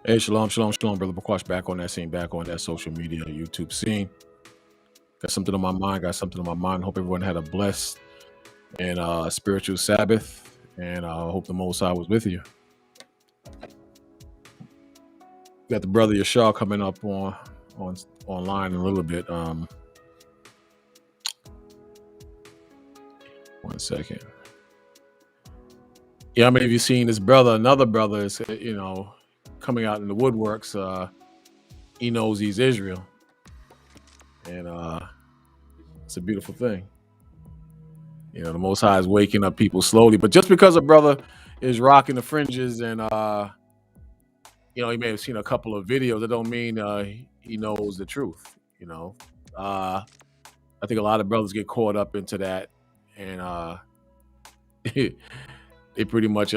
Hey, shalom, shalom, shalom, brother Bakwash, back on that scene, back on that social media, YouTube scene. Got something on my mind, Hope everyone had a blessed and spiritual Sabbath, and I hope the Most High was with you. Got the brother Yashar coming up online in a little bit. 1 second. Yeah, how many of you seen this brother? Another brother is, coming out in the woodworks. He knows he's Israel, and it's a beautiful thing. The Most High is waking up people slowly. But just because a brother is rocking the fringes and he may have seen a couple of videos, that don't mean he knows the truth. I think a lot of brothers get caught up into that, and they pretty much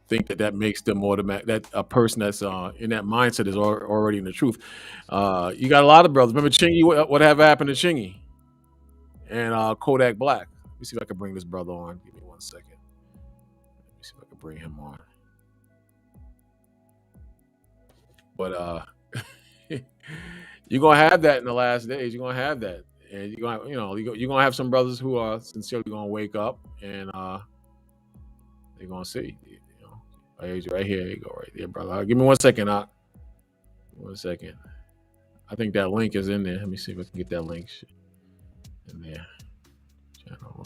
think that makes them automatic, that a person that's in that mindset is already in the truth. You got a lot of brothers. Remember Chingy? What happened to Chingy and Kodak Black? Let me see if I can bring this brother on. Give me 1 second. Let me see if I can bring him on. But you're gonna have that in the last days. You're gonna have that, and you're gonna have some brothers who are sincerely gonna wake up, and they're gonna see. He's right here. You go right there, brother. Give me 1 second. 1 second. I think that link is in there. Let me see if I can get that link in there. Channel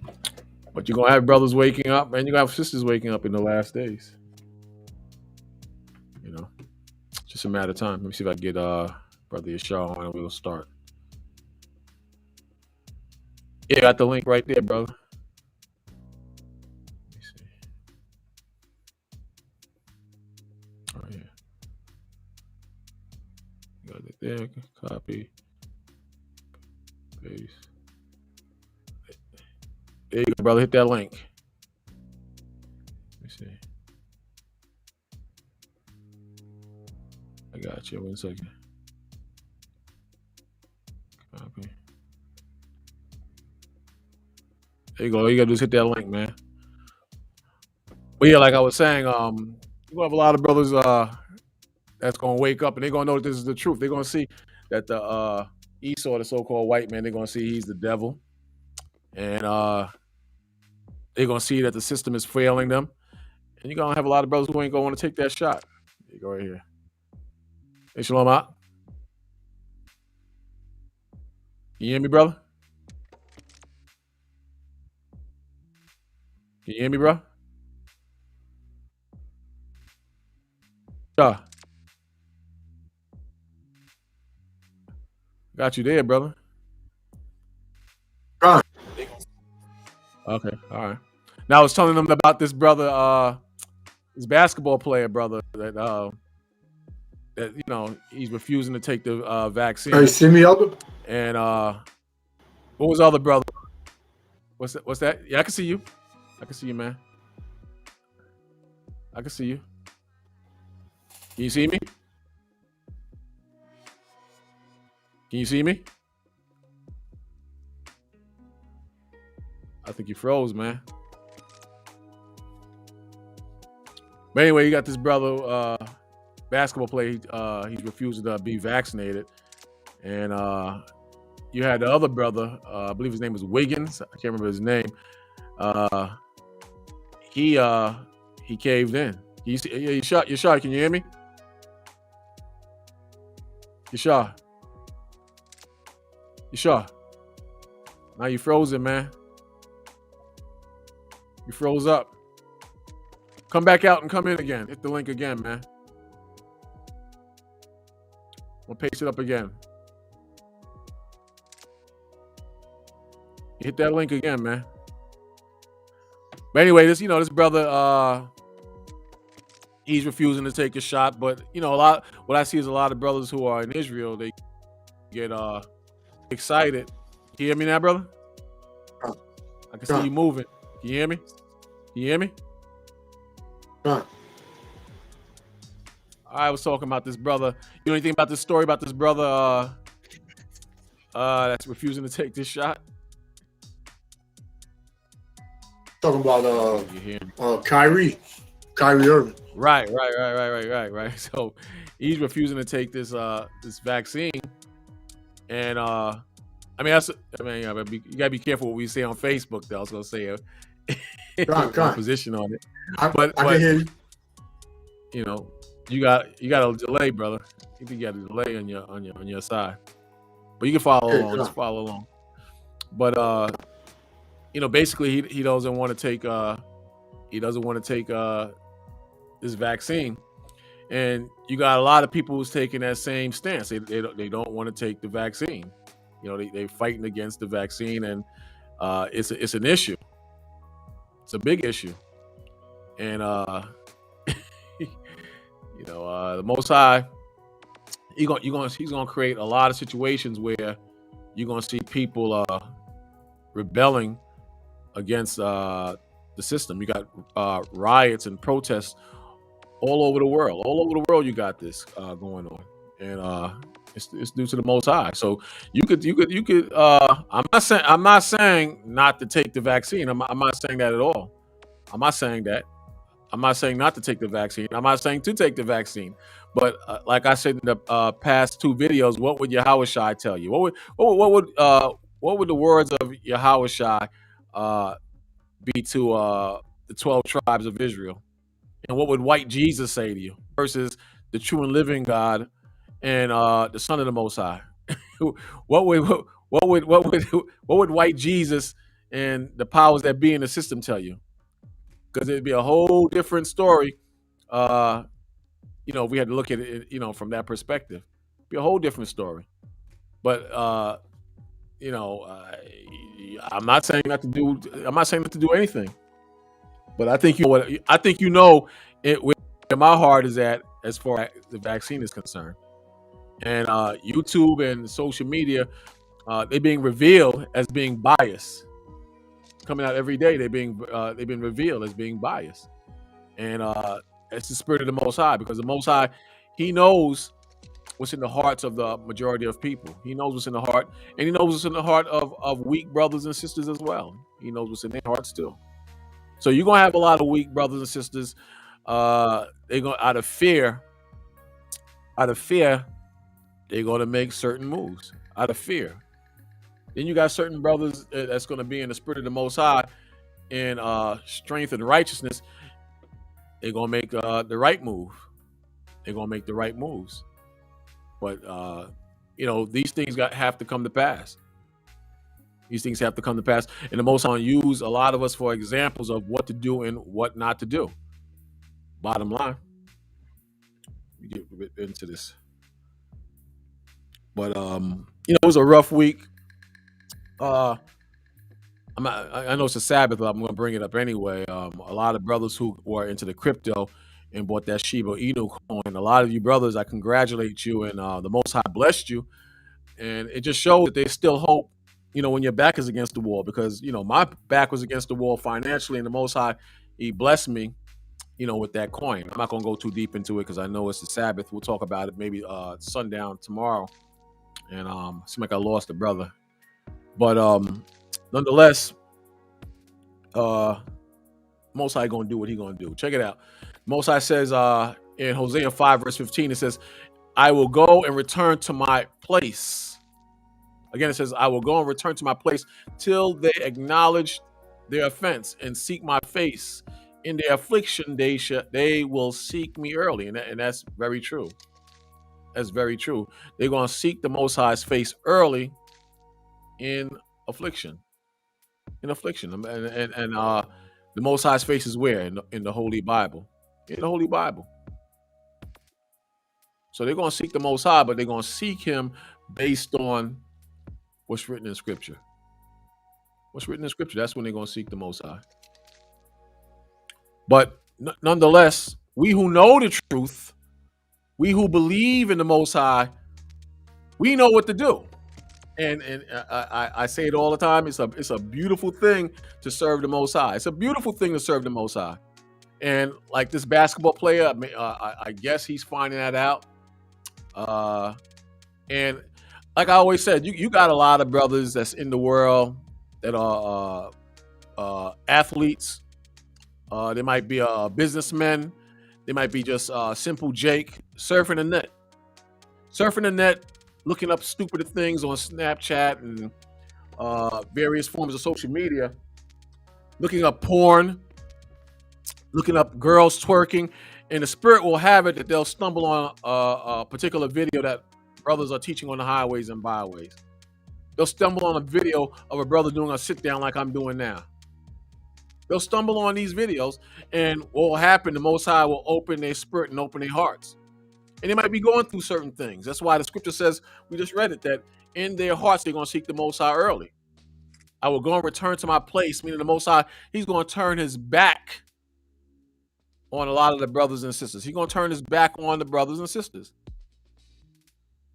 1. But you're gonna have brothers waking up, and you're gonna have sisters waking up in the last days. Just a matter of time. Let me see if I can get Brother Yashar on, and we'll start. Yeah, got the link right there, brother. Let me see. Right here. Got it there. Copy. Paste. There you go, brother. Hit that link. Let me see. I got you. 1 second. Copy. There you go. All you gotta do is hit that link, man. But yeah, like I was saying, you have a lot of brothers that's gonna wake up and they're gonna know that this is the truth. They're gonna see that the Esau, the so-called white man, they're gonna see he's the devil, and they're gonna see that the system is failing them, and you're gonna have a lot of brothers who ain't gonna want to take that shot. There you go right here. Hey, shalom out. Can you hear me, brother? Can you hear me, bro? Yeah. Got you there, brother. Right. Okay, all right. Now I was telling them about this brother, this basketball player, brother, that he's refusing to take the vaccine. Hey, see me, Elder? And what was the other brother? What's that? Yeah, I can see you. I can see you, man. I can see you. Can you see me? Can you see me? I think you froze, man. But anyway, you got this brother, basketball player. He's refusing to be vaccinated, and you had the other brother. I believe his name was Wiggins. I can't remember his name. He caved in. You shot. Can you hear me? You shot. Now you frozen, man. You froze up. Come back out and come in again. Hit the link again, man. We'll paste it up again. Hit that link again, man. But anyway, this brother, he's refusing to take a shot. But what I see is a lot of brothers who are in Israel, they get excited. Can you hear me now, brother? I can see you moving. Can you hear me? Right. I was talking about this brother. You know anything about this story about this brother that's refusing to take this shot? Talking about You hear me? Kyrie Irving. Right. So he's refusing to take this vaccine, and I mean that's I mean you gotta be careful what we say on Facebook. Though I was gonna say Go my on. position on it, I can but hear you. you know you got a delay, brother. You think you got a delay on your side, but you can follow Okay, along. go Just on. follow along. But basically he doesn't want to take this vaccine. And you got a lot of people who's taking that same stance. They don't want to take the vaccine. They fighting against the vaccine, and it's an issue. It's a big issue, and the Most High, he's gonna create a lot of situations where you're gonna see people rebelling against the system. You got riots and protests all over the world. All over the world, you got this going on, and it's due to the Most High. So you could. I'm not saying not to take the vaccine. I'm not saying that at all. I'm not saying that. I'm not saying not to take the vaccine. I'm not saying to take the vaccine. But like I said in the past two videos, what would Yahweh Shai tell you? What would the words of Yahweh Shai be to the 12 tribes of Israel? And what would white Jesus say to you versus the true and living God and the Son of the Most High? what would what would white Jesus and the powers that be in the system tell you? Because it'd be a whole different story. Uh, if we had to look at it, from that perspective, it'd be a whole different story. But you know, I'm not saying not to do. I'm not saying not to do anything. But I think where my heart is at as far as the vaccine is concerned. And YouTube and social media, they're being revealed as being biased. Coming out every day, they've been revealed as being biased, and it's the spirit of the Most High, because the Most High, He knows what's in the hearts of the majority of people. He knows what's in the heart, and He knows what's in the heart of weak brothers and sisters as well. He knows what's in their hearts too. So you're gonna have a lot of weak brothers and sisters. They're gonna out of fear, they're gonna make certain moves out of fear. Then you got certain brothers that's gonna be in the spirit of the Most High in strength and righteousness. They're gonna make the right move. They're gonna make the right moves. But these things have to come to pass. These things have to come to pass, and the Most High use a lot of us for examples of what to do and what not to do. Bottom line, we get into this, but it was a rough week. I know it's a Sabbath, but I'm going to bring it up anyway. A lot of brothers who are into the crypto and bought that Shiba Inu coin. A lot of you brothers, I congratulate you, and the Most High blessed you, and it just shows that there's still hope. When your back is against the wall, because my back was against the wall financially, and the Most High, He blessed me, with that coin. I'm not gonna go too deep into it because I know it's the Sabbath. We'll talk about it maybe sundown tomorrow. And seem like I lost a brother, but nonetheless, Most High gonna do what He gonna do. Check it out. Most High says in Hosea 5 verse 15, it says, "I will go and return to my place." Again, it says, "I will go and return to my place till they acknowledge their offense and seek my face. In their affliction, they will seek me early." And that's very true. That's very true. They're going to seek the Most High's face early in affliction. In affliction. And the Most High's face is where? In the Holy Bible. In the Holy Bible. So they're going to seek the Most High, but they're going to seek Him based on what's written in Scripture. What's written in Scripture, that's when they're going to seek the Most High. But nonetheless, we who know the truth, we who believe in the Most High, we know what to do. And I say it all the time, it's a beautiful thing to serve the Most High. It's a beautiful thing to serve the Most High. And like this basketball player, I guess he's finding that out. And like I always said, you got a lot of brothers that's in the world that are athletes. They might be businessmen. They might be just simple Jake surfing the net. Surfing the net, looking up stupid things on Snapchat and various forms of social media, looking up porn, looking up girls twerking, and the spirit will have it that they'll stumble on a particular video that brothers are teaching on the highways and byways. They'll stumble on a video of a brother doing a sit down like I'm doing now. They'll stumble on these videos, and what will happen, the Most High will open their spirit and open their hearts. And they might be going through certain things. That's why the scripture says, we just read it, that in their hearts they're going to seek the Most High early. I will go and return to my place, meaning the Most High, he's going to turn his back on a lot of the brothers and sisters. He's going to turn his back on the brothers and sisters.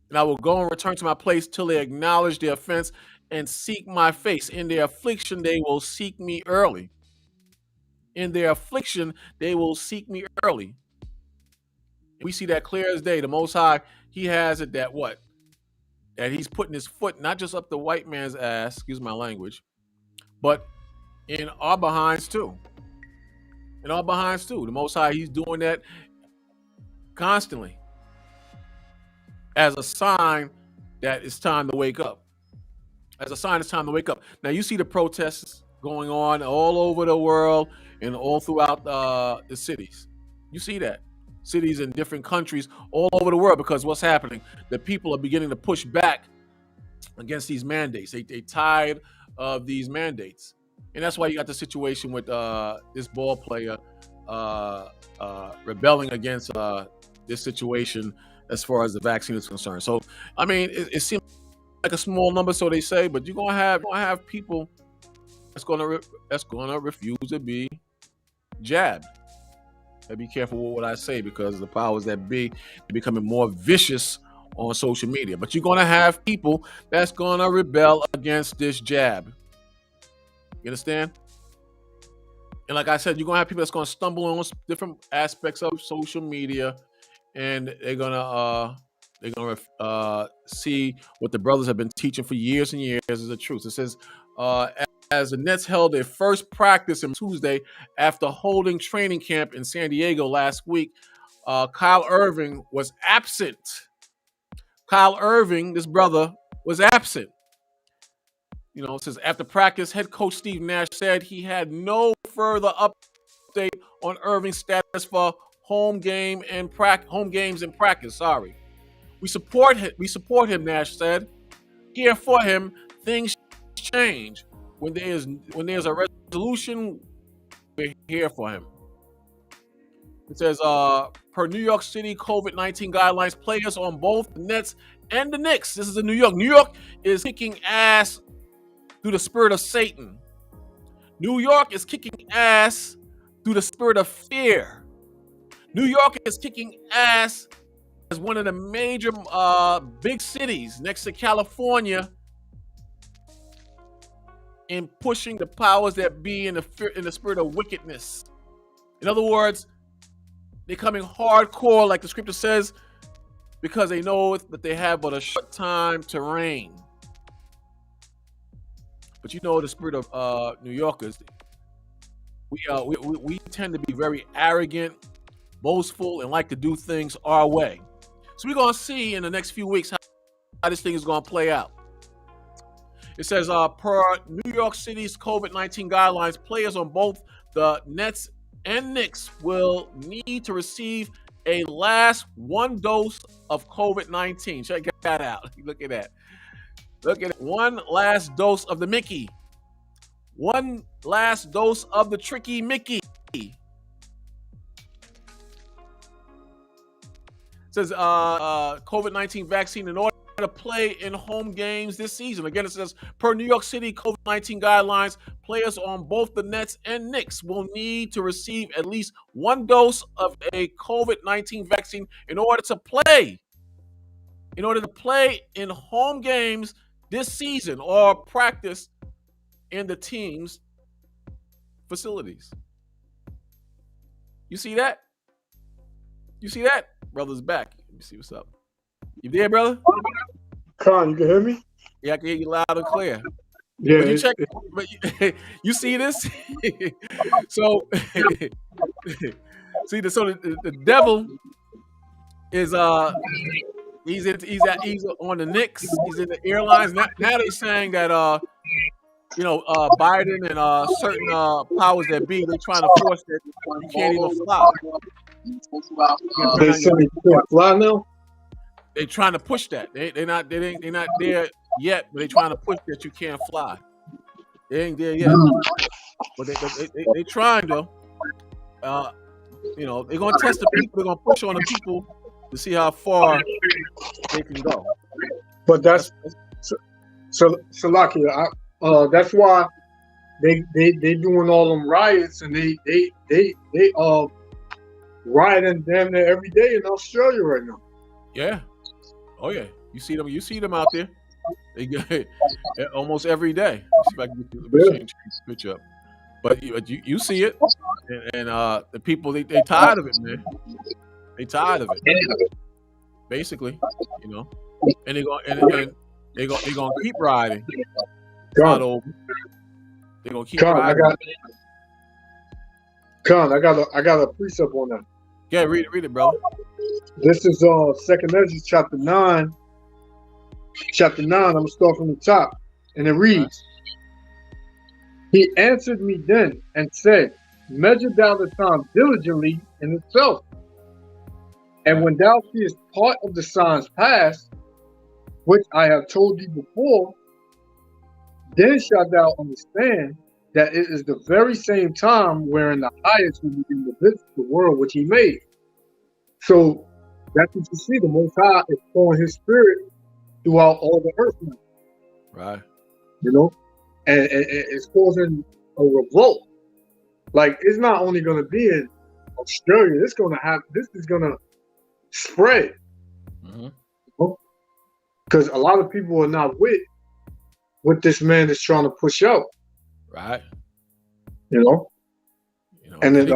And I will go and return to my place till they acknowledge their offense and seek my face. In their affliction, they will seek me early. In their affliction, they will seek me early. We see that clear as day. The Most High, he has it that what? That he's putting his foot not just up the white man's ass, excuse my language, but in our behinds too. In our behinds too. The Most High, he's doing that constantly as a sign that it's time to wake up. As a sign it's time to wake up. Now you see the protests going on all over the world and all throughout the cities. You see that. Cities in different countries all over the world, because what's happening? The people are beginning to push back against these mandates. They tired of these mandates. And that's why you got the situation with this ball player rebelling against this situation as far as the vaccine is concerned. So, I mean, it seems like a small number, so they say, but you're gonna have people that's gonna refuse to be jabbed. And be careful with what I say, because the powers that be are becoming more vicious on social media. But you're gonna have people that's gonna rebel against this jab. You understand? And like I said, you're gonna have people that's gonna stumble on different aspects of social media, and they're gonna see what the brothers have been teaching for years and years is the truth. It says, as the Nets held their first practice on Tuesday after holding training camp in San Diego last week, Kyle Irving was absent. Kyle Irving, this brother, was absent. You know, it says after practice, head coach Steve Nash said he had no further update on Irving's status for home games in practice. Sorry, we support him. Nash said, "Here for him. Things change when there's a resolution. We're here for him." It says, per New York City COVID-19 guidelines, players on both the Nets and the Knicks. This is in New York. New York is kicking ass through the spirit of Satan. New York is kicking ass through the spirit of fear. New York is kicking ass as one of the major big cities next to California in pushing the powers that be in the spirit of wickedness. In other words, they're coming hardcore, like the scripture says, because they know that they have but a short time to reign. But you know the spirit of New Yorkers, we tend to be very arrogant, boastful, and like to do things our way. So we're going to see in the next few weeks how this thing is going to play out. It says, per New York City's COVID-19 guidelines, players on both the Nets and Knicks will need to receive a last one dose of COVID-19. Check that out. Look at that. Look at it. One last dose of the Mickey. One last dose of the tricky Mickey. It says COVID-19 vaccine in order to play in home games this season. Again, it says per New York City COVID-19 guidelines, players on both the Nets and Knicks will need to receive at least one dose of a COVID-19 vaccine in order to play. In order to play in home games this season or practice in the team's facilities. You see that? You see that? Brother's back. Let me see what's up. You there, brother? Con, you can hear me? Yeah, I can hear you loud and clear. Yeah, But you check, but you see this. So see the devil is he's on the Knicks. He's in the airlines now. They're saying that Biden and certain powers that be, they're trying to force that you can't even fly. You can they turn say on you can't fly now. they're trying to push that. They're not there yet, but they're trying to push that you can't fly. They ain't there yet, but they trying to. They're gonna test the people. They're gonna push on the people to see how far they can go. But that's so lucky. That's why they doing all them riots, and they rioting damn near every day in Australia right now. Yeah. Oh yeah. You see them. You see them out there. They get almost every day. See if I can get the change the picture up. But you see it, and the people they tired of it, man. They tired of it. Basically, and they're gonna keep riding. It's not over. They're gonna keep riding. I got a precept on that. Yeah, read it, brother. This is 2nd Ezra chapter 9. Chapter 9, I'm gonna start from the top. And it reads, He answered me then and said, Measure thou the time diligently in itself. And when thou seest part of the signs pass, which I have told thee before, then shalt thou understand that it is the very same time wherein the highest will begin to visit the world which he made. So that's what you see. The Most High is pouring his spirit throughout all the earth now. Right. And it's causing a revolt. Like, it's not only going to be in Australia. This is going to spread. Because a lot of people are not with what this man is trying to push out. Right. And then,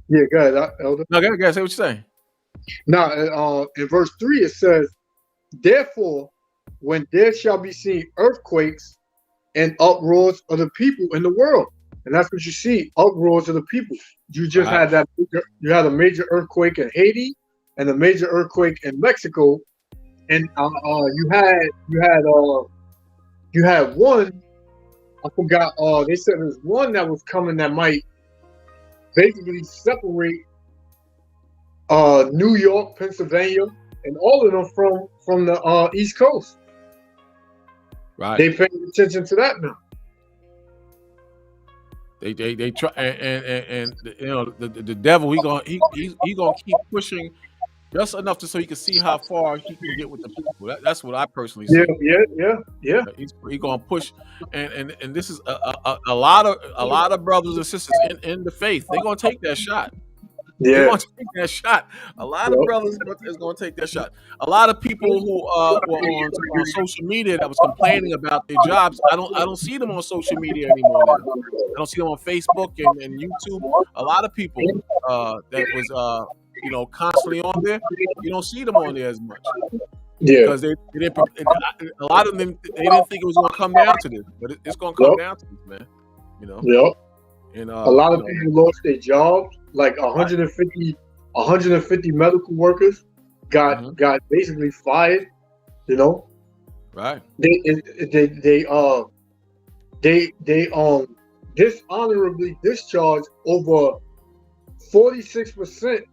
yeah, go ahead, Elder. No, go ahead, say what you're saying. Now, in verse 3, it says, Therefore, when there shall be seen earthquakes and uproars of the people in the world. And that's what you see, uproars of the people. You just had you had a major earthquake in Haiti and a major earthquake in Mexico. And you had one, I forgot, they said there's one that was coming that might basically separate New York, Pennsylvania, and all of them from the East Coast. Right. They paying attention to that now. They try and the devil he's gonna keep pushing just enough so he can see how far he can get with the people. That's what I personally see. Yeah. He's gonna push, and this is a lot of brothers and sisters in the faith. They're gonna take that shot. Yeah. They're gonna take that shot. A lot of brothers is gonna take that shot. A lot of people who were on social media that was complaining about their jobs. I don't see them on social media anymore now. I don't see them on Facebook and YouTube. A lot of people that was constantly on there. You don't see them on there as much. Yeah. Because they didn't. A lot of them they didn't think it was gonna come down to this, but it's gonna come down to this, man. Yep. And a lot of people lost their jobs. Like 150 medical workers got basically fired. Right. They dishonorably discharged over 46%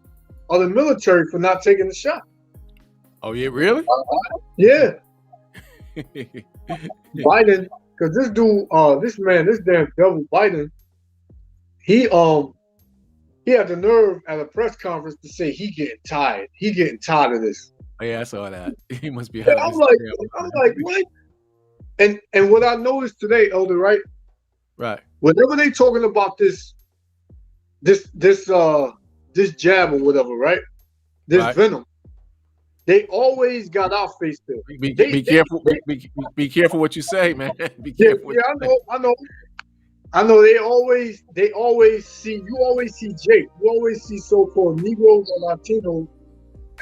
of the military for not taking the shot. Oh yeah, really? Yeah. Biden, because this dude, this damn devil Biden, he had the nerve at a press conference to say he getting tired. He getting tired of this. Oh yeah, I saw that. He must be. I'm like, what? And what I noticed today, Elder, right? Right. Whenever they talking about this jab or whatever, right? This venom, they always got our face there. Be careful. Be careful what you say, man. Be careful. Yeah, I know. They always see. You always see Jake. You always see so-called Negroes or Latinos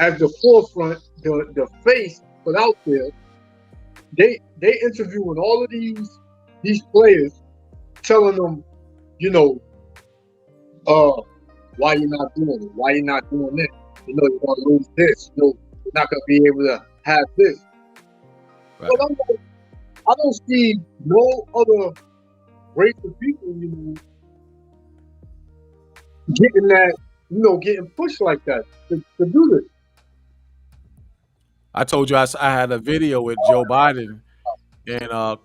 as the forefront, the face put out there. they interviewing all of these players, telling them, you know, why you're not doing it, why you're not doing this. You know, you're gonna lose this. You know, you're not gonna be able to have this. Right. But I'm like, I don't see no other race of people, you know, getting that, you know, getting pushed like that to do this. I told you I had a video with Joe Biden and a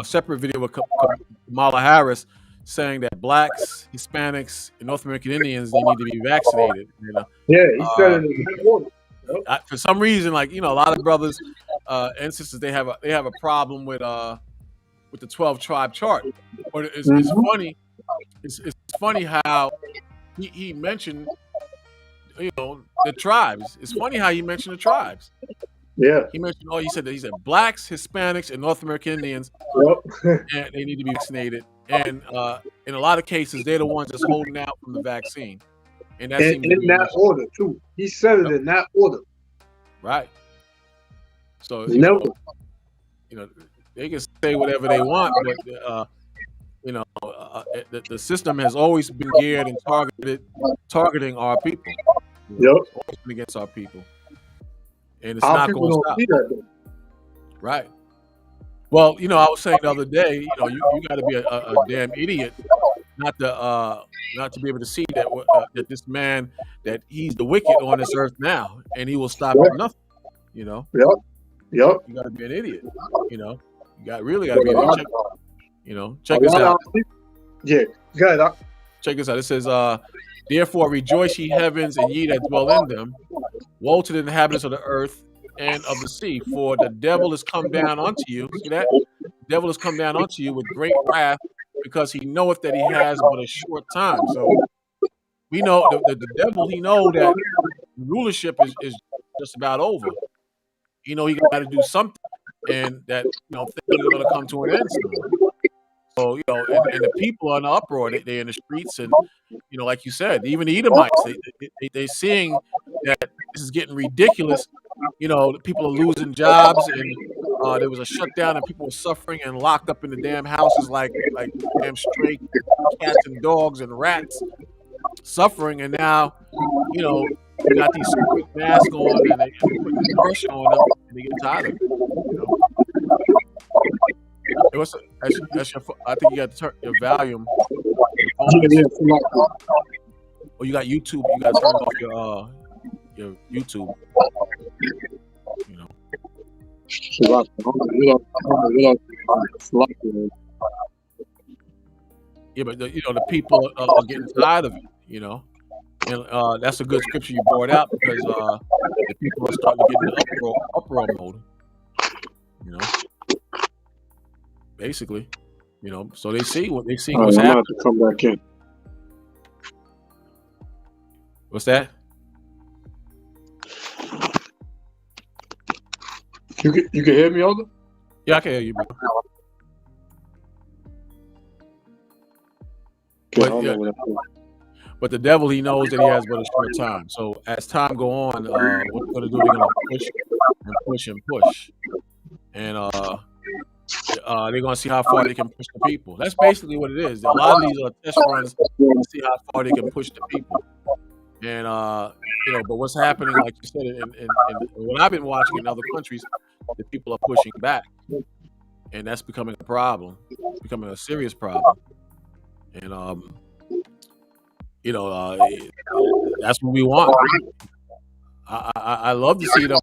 separate video with Kamala Harris saying that blacks, Hispanics, and North American Indians, they need to be vaccinated. You know, Yeah, he said it in that order. For some reason, like, you know, a lot of brothers and sisters, they have a problem with the 12 tribe chart. But it's funny. It's funny how he mentioned, you know, the tribes. It's funny how he mentioned the tribes. Yeah. He mentioned, he said blacks, Hispanics, and North American Indians, Yep. and they need to be vaccinated. And in a lot of cases, they're the ones that's holding out from the vaccine. And that seems to be in that order too. He said it in that order. Right. So you know, they can say whatever they want, but you know, the system has always been geared and targeting our people. You know, Yep. always been against our people, and it's Our not people going to don't stop. see that though. Right. Well, you know, I was saying the other day, you know, you got to be a damn idiot not to be able to see that that this man, that he's the wicked on this earth now, and he will stop at nothing. You know. Yep. Yep. You got to be an idiot. You know. Really got to be an idiot. You know. Check this out. Yeah. Good. Check this out. It says, "Therefore rejoice, ye heavens, and ye that dwell in them. Woe to the inhabitants of the earth and of the sea, for the devil is come down unto you." See that? The devil has come down unto you with great wrath, because he knoweth that he has but a short time. So we know the devil, he know that rulership is just about over. You know, he got to do something, and that, you know, things are going to come to an end soon. So, you know, and the people are in an uproar. They're in the streets, and, you know, like you said, even the Edomites, they're seeing that this is getting ridiculous. You know, people are losing jobs, and there was a shutdown, and people were suffering and locked up in the damn houses like damn stray cats and dogs and rats, suffering. And now, you know, you got these stupid masks on, and they put pressure on them, and they get tired of it. You know? I think you got to turn your volume. Oh, you got YouTube. You got to turn off your YouTube. You know. Yeah, but you know, the people are getting tired of it. You know, and that's a good scripture you brought out, because the people are starting to get in the uproar mode. You know. Basically, you know, so they see what's happening. I'm about to come back in. What's that? You can hear me, Olga? Yeah, I can hear you, bro. But the devil, he knows that he has but a short time. So as time go on, what they're going to do? They're going to push and push and push, and they're going to see how far they can push the people. That's basically what it is. A lot of these are test runs to see how far they can push the people. And you know, but what's happening, like you said, in what I've been watching in other countries, the people are pushing back, and that's becoming a problem. It's becoming a serious problem. And you know, that's what we want. I love to see them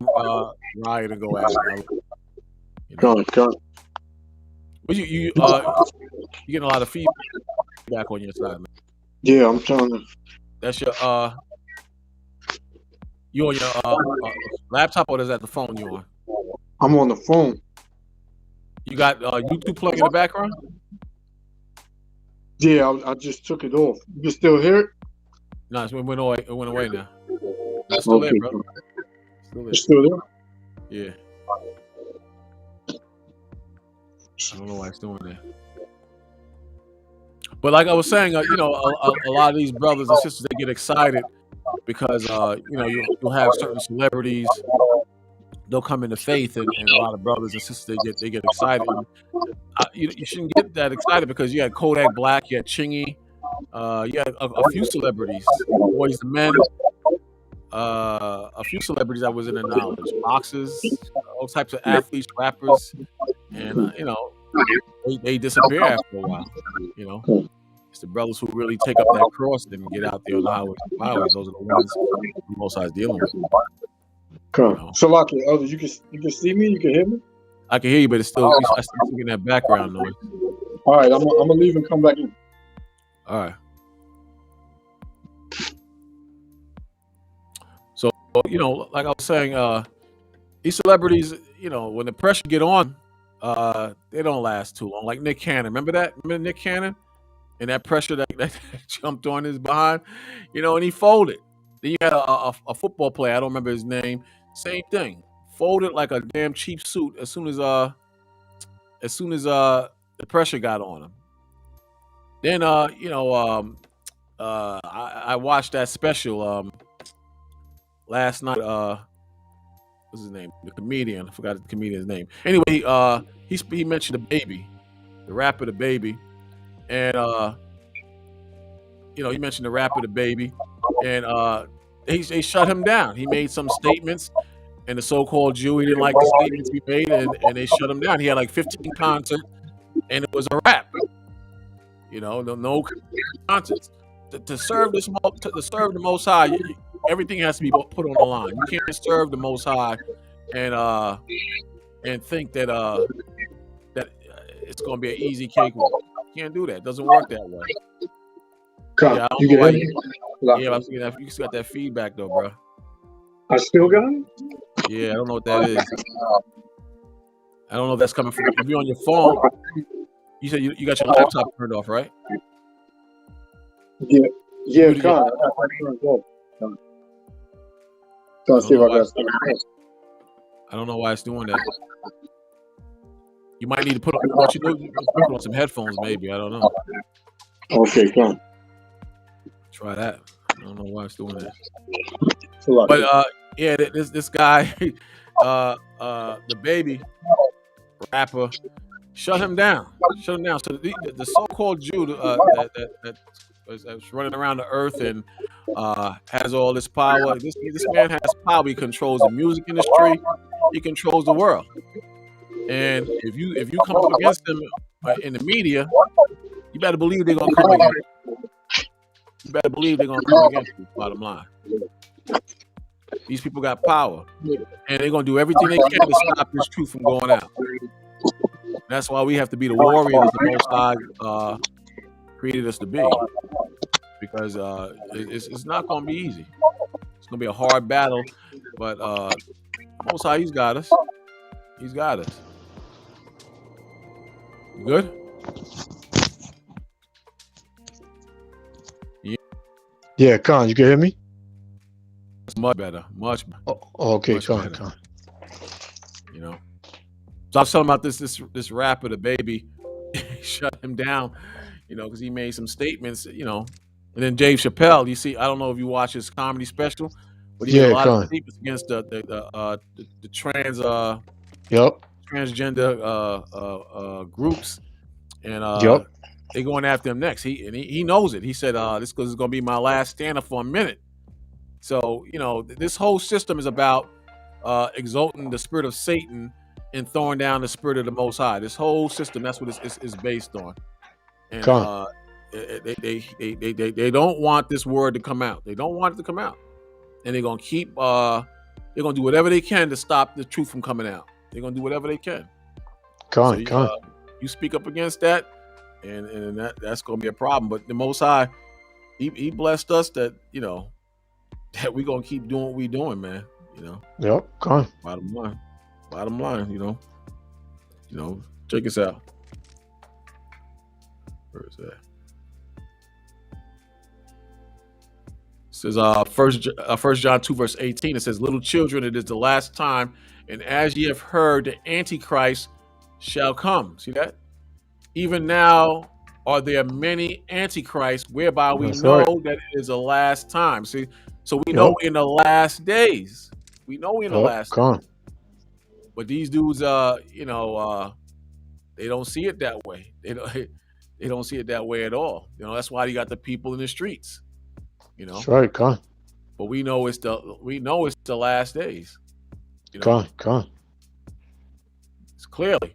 riot and go at it. You know? But you getting a lot of feedback on your side, man. Yeah, I'm trying to. That's your you on your laptop, or is that the phone you on? I'm on the phone. You got YouTube playing in the background? Yeah, I just took it off. You can still hear it? No, it went away. It went away now. It's still there, bro. Still there. It's still there? Yeah. I don't know why it's doing that. But like I was saying, you know, a lot of these brothers and sisters, they get excited because you know, you'll have certain celebrities they'll come into faith, and a lot of brothers and sisters they get excited. And, you shouldn't get that excited because you had Kodak Black, you had Chingy, you had a few celebrities, Boys and Men, a few celebrities that was in the knowledge, boxers, all types of athletes, rappers, and they disappear after a while. It's the brothers who really take up that cross and get out there on the highways. Those are the ones the Most High is dealing with. So, Lucky, elders, you can see me, you can hear me. I can hear you, but I still getting that background noise. All right, I'm gonna leave and come back in. All right. So like I was saying, these celebrities, when the pressure get on, they don't last too long. Like Nick Cannon, remember that? Remember Nick Cannon and that pressure that jumped on his behind, and he folded. Then you had a football player, I don't remember his name. Same thing, folded like a damn cheap suit as soon as the pressure got on him. Then I watched that special last night. What's his name? The comedian. I forgot the comedian's name. Anyway, he mentioned the baby, the rapper, the baby, and he mentioned the rapper, the baby, and they shut him down. He made some statements, and the so-called Jew, he didn't like the statements he made, and they shut him down. He had like 15 concerts, and it was a rap. No concerts. To serve the Most High, everything has to be put on the line. You can't serve the Most High and think that it's going to be an easy cakewalk. You can't do that. It doesn't work that way. Yeah, I don't know why you still got that feedback though, bro. I still got it? Yeah, I don't know what that is. I don't know if that's coming from if you're on your phone. You said you got your laptop turned off, right? Yeah, God. I don't know why it's doing that. You might need to put on some headphones, maybe. I don't know. Okay, come. Try that. I don't know why it's doing that. But this guy, the baby rapper, shut him down. So the so-called Jew that's running around the earth and has all this power. This man has power. He controls the music industry. He controls the world. And if you come up against him in the media, you better believe they're gonna come against you. You better believe they're gonna come against you. Bottom line, these people got power, and they're gonna do everything they can to stop this truth from going out. That's why we have to be the warriors the Most High created us to be, because it's not gonna be easy. It's gonna be a hard battle, but Most High, He's got us. He's got us. You good? Yeah, Khan, you can hear me? It's much better. Much better. Oh, okay, Khan. So I was telling about this rapper, the baby, shut him down, because he made some statements, and then Dave Chappelle, you see, I don't know if you watch his comedy special, but he made a lot of statements against the transgender groups, and they going after him next. He knows it. He said, this is going to be my last stand-up for a minute. So, this whole system is about exalting the spirit of Satan and throwing down the spirit of the Most High. This whole system, that's what it's based on. And they don't want this word to come out. They don't want it to come out. And they're going to keep, they're going to do whatever they can to stop the truth from coming out. They're going to do whatever they can. You speak up against that, and that's going to be a problem. But the Most High, he blessed us that, that we're going to keep doing what we're doing, man. Yep, come on. Bottom line, check us out. Where is that? It says, 1 John 2, verse 18, it says, little children, it is the last time, and as ye have heard, the Antichrist shall come. See that? Even now are there many Antichrists, whereby we know that it is the last time. See, so we know in the last days. We know in the last days. But these dudes, they don't see it that way. They don't see it that way at all. That's why you got the people in the streets. That's right, Con. But we know it's the last days. Con. It's clearly,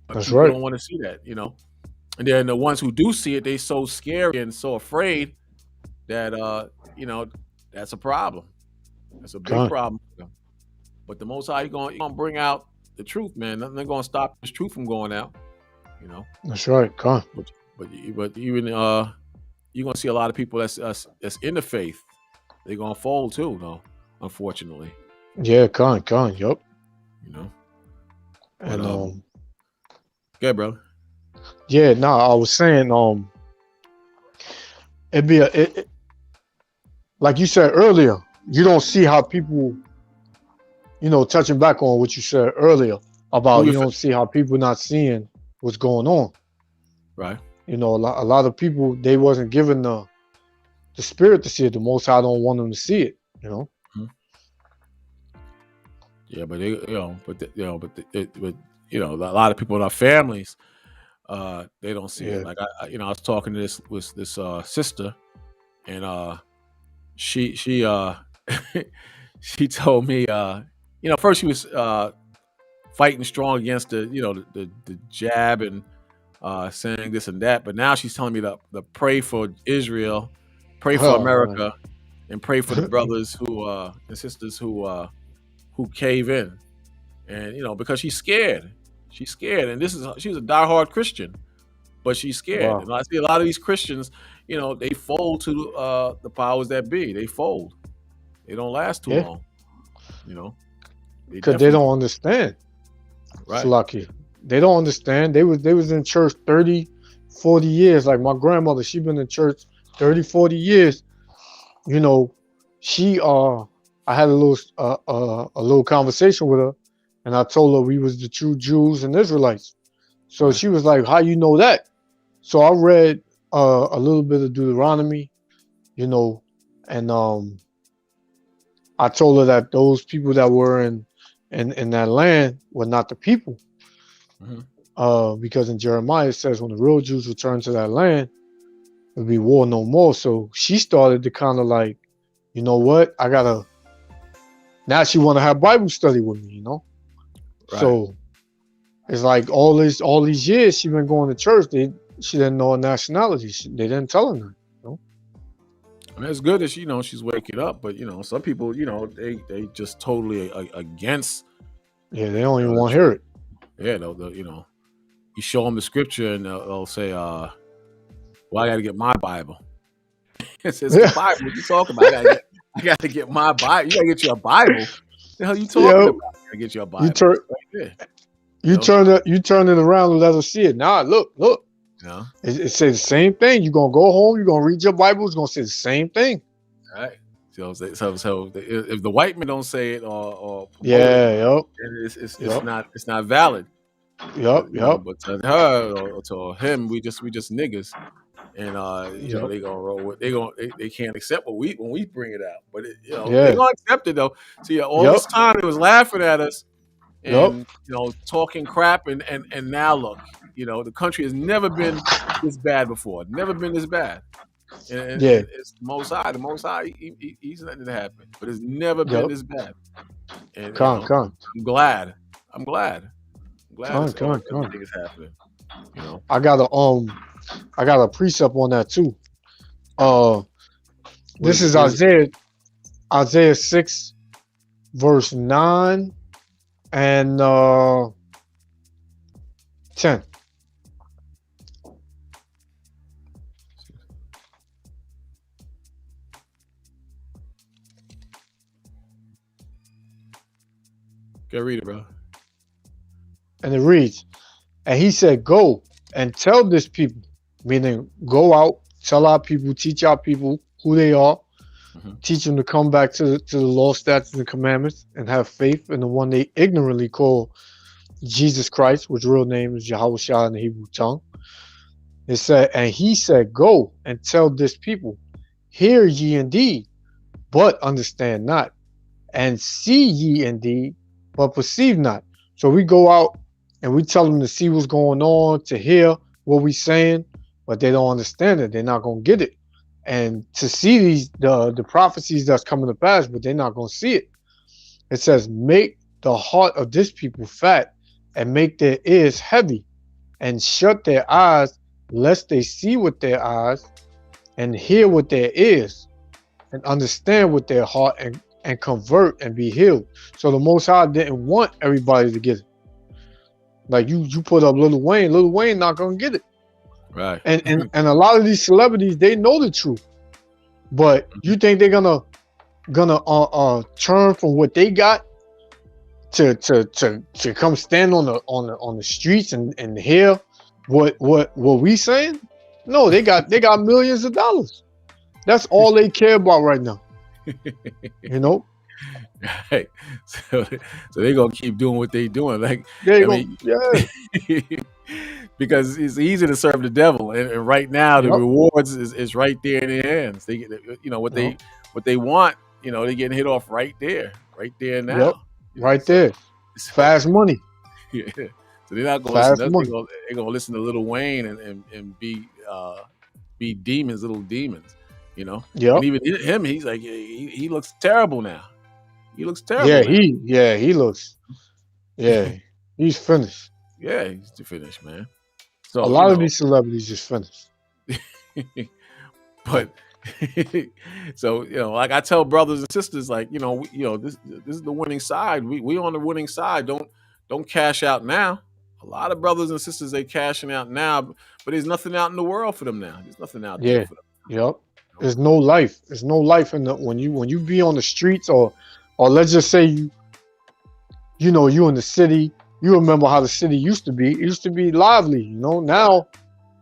but That's people right. don't want to see that. And then the ones who do see it, they so scary and so afraid that that's a problem. That's a big problem for them. But the Most High, you're gonna bring out the truth, man. Nothing gonna stop this truth from going out. That's right, Con. But even you're gonna see a lot of people that's in the faith. They're gonna fold too, though. Unfortunately. Yeah, Con. Yup. And yeah, bro. Yeah, no, I was saying, it'd be like you said earlier. You don't see how people, touching back on what you said earlier about you don't see how people not seeing what's going on. Right. A lot of people, they wasn't given the spirit to see it. The Most High don't want them to see it. Mm-hmm. Yeah, but a lot of people in our families, they don't see it. Like I was talking to this sister, and she she told me, first she was fighting strong against the jab and saying this and that, but now she's telling me to pray for Israel, pray for America, and pray for the brothers and sisters who cave in, and because she's scared, and she's a diehard Christian, but she's scared. Wow. And I see a lot of these Christians, they fold to the powers that be. They fold. They don't last too long. Because they don't understand. Right. It's lucky. They don't understand. They was in church 30, 40 years. Like my grandmother, she been in church 30, 40 years. She I had a little conversation with her, and I told her we was the true Jews and Israelites. So she was like, "How you know that?" So I read a little bit of Deuteronomy, and I told her that those people that were in that land were not the people. Mm-hmm. Because in Jeremiah it says when the real Jews return to that land, there'll be war no more. So she started to kind of like, you know what? Now she want to have Bible study with me, Right. So it's like all these years she been going to church. She didn't know her nationality. They didn't tell her that. I mean, it's good that she's waking up, but some people, they just totally against. Yeah, they don't even want to hear it. Yeah, you show them the scripture and they'll say, "Well, I got to get my Bible." It's the Bible. What you talking about? I got to get my Bible. You got to get you a Bible. The hell you talking about? I got to get you a Bible. You turn it around and let us see it. Nah, look. Yeah. It says the same thing. You're gonna go home. You're gonna read your Bible. It's gonna say the same thing. All right. So if the white men don't say it or it's not valid. Yep. But to her or to him, we just niggas, and they gonna roll with. They can't accept when we bring it out. But they gonna accept it though. See, all this time they was laughing at us and talking crap, and now look. The country has never been this bad before. Never been this bad. And it's the Most High. The Most High, he's letting it happen. But it's never been this bad. And come. I'm glad. I'm glad. Come. Everything is happening. I got a precept on that too. This is Isaiah 6, verse 9 and 10. Go read it, bro. And it reads, and he said, "Go and tell this people," meaning go out, tell our people, teach our people who they are, teach them to come back to the law, statutes, and commandments, and have faith in the one they ignorantly call Jesus Christ, which real name is Yahushua in the Hebrew tongue. It said, and he said, "Go and tell this people, hear ye indeed, but understand not, and see ye indeed, but perceive not. So we go out and we tell them to see what's going on, to hear what we saying, but they don't understand it. They're not gonna get it. And to see the prophecies that's coming to pass, but they're not gonna see it. It says, make the heart of this people fat and make their ears heavy and shut their eyes, lest they see with their eyes and hear with their ears and understand with their heart and convert and be healed. So the Most High didn't want everybody to get it. Like you put up Lil Wayne not gonna get it. Right. And a lot of these celebrities, they know the truth. But you think they're gonna turn from what they got to come stand on the streets and hear what we saying? No, they got millions of dollars. That's all they care about right now. You know? Right. So they're gonna keep doing what they're doing. Like because it's easy to serve the devil, and right now the rewards is right there in their hands. They get, what they want, they're getting hit off right there now. Yep. Right there. It's fast money. Yeah. So they're not gonna listen. They're gonna listen to Lil Wayne and be demons, little demons. Yeah. And even him, he's like he looks terrible now. He looks terrible. He looks. Yeah, he's finished. Yeah, he's finished, man. So a lot of these celebrities just finished. But so like I tell brothers and sisters, like this is the winning side. We on the winning side. Don't cash out now. A lot of brothers and sisters, they cashing out now, but there's nothing out in the world for them now. There's nothing out there for them. Yep. There's no life. There's no life in when you be on the streets or let's just say you in the city. You remember how the city used to be. It used to be lively, Now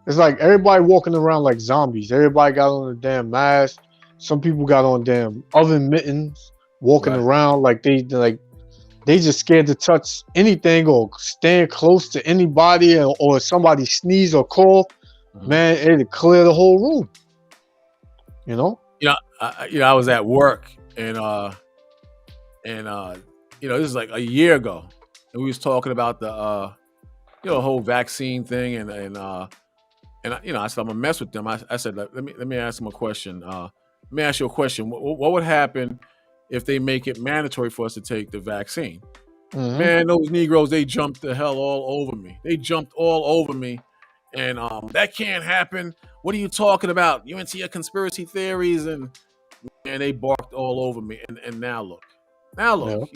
it's like everybody walking around like zombies. Everybody got on a damn mask. Some people got on damn oven mittens, walking around like they just scared to touch anything or stand close to anybody or somebody sneeze or cough. Mm-hmm. Man, it'd clear the whole room. I was at work and this is like a year ago, and we was talking about the whole vaccine thing, and I said I'm gonna mess with them. I said let me ask them a question. Let me ask you a question. What would happen if they make it mandatory for us to take the vaccine? Mm-hmm. Man, those Negroes, they jumped the hell all over me. They jumped all over me, and that can't happen. What are you talking about? You into your conspiracy theories? And they barked all over me. And now look, a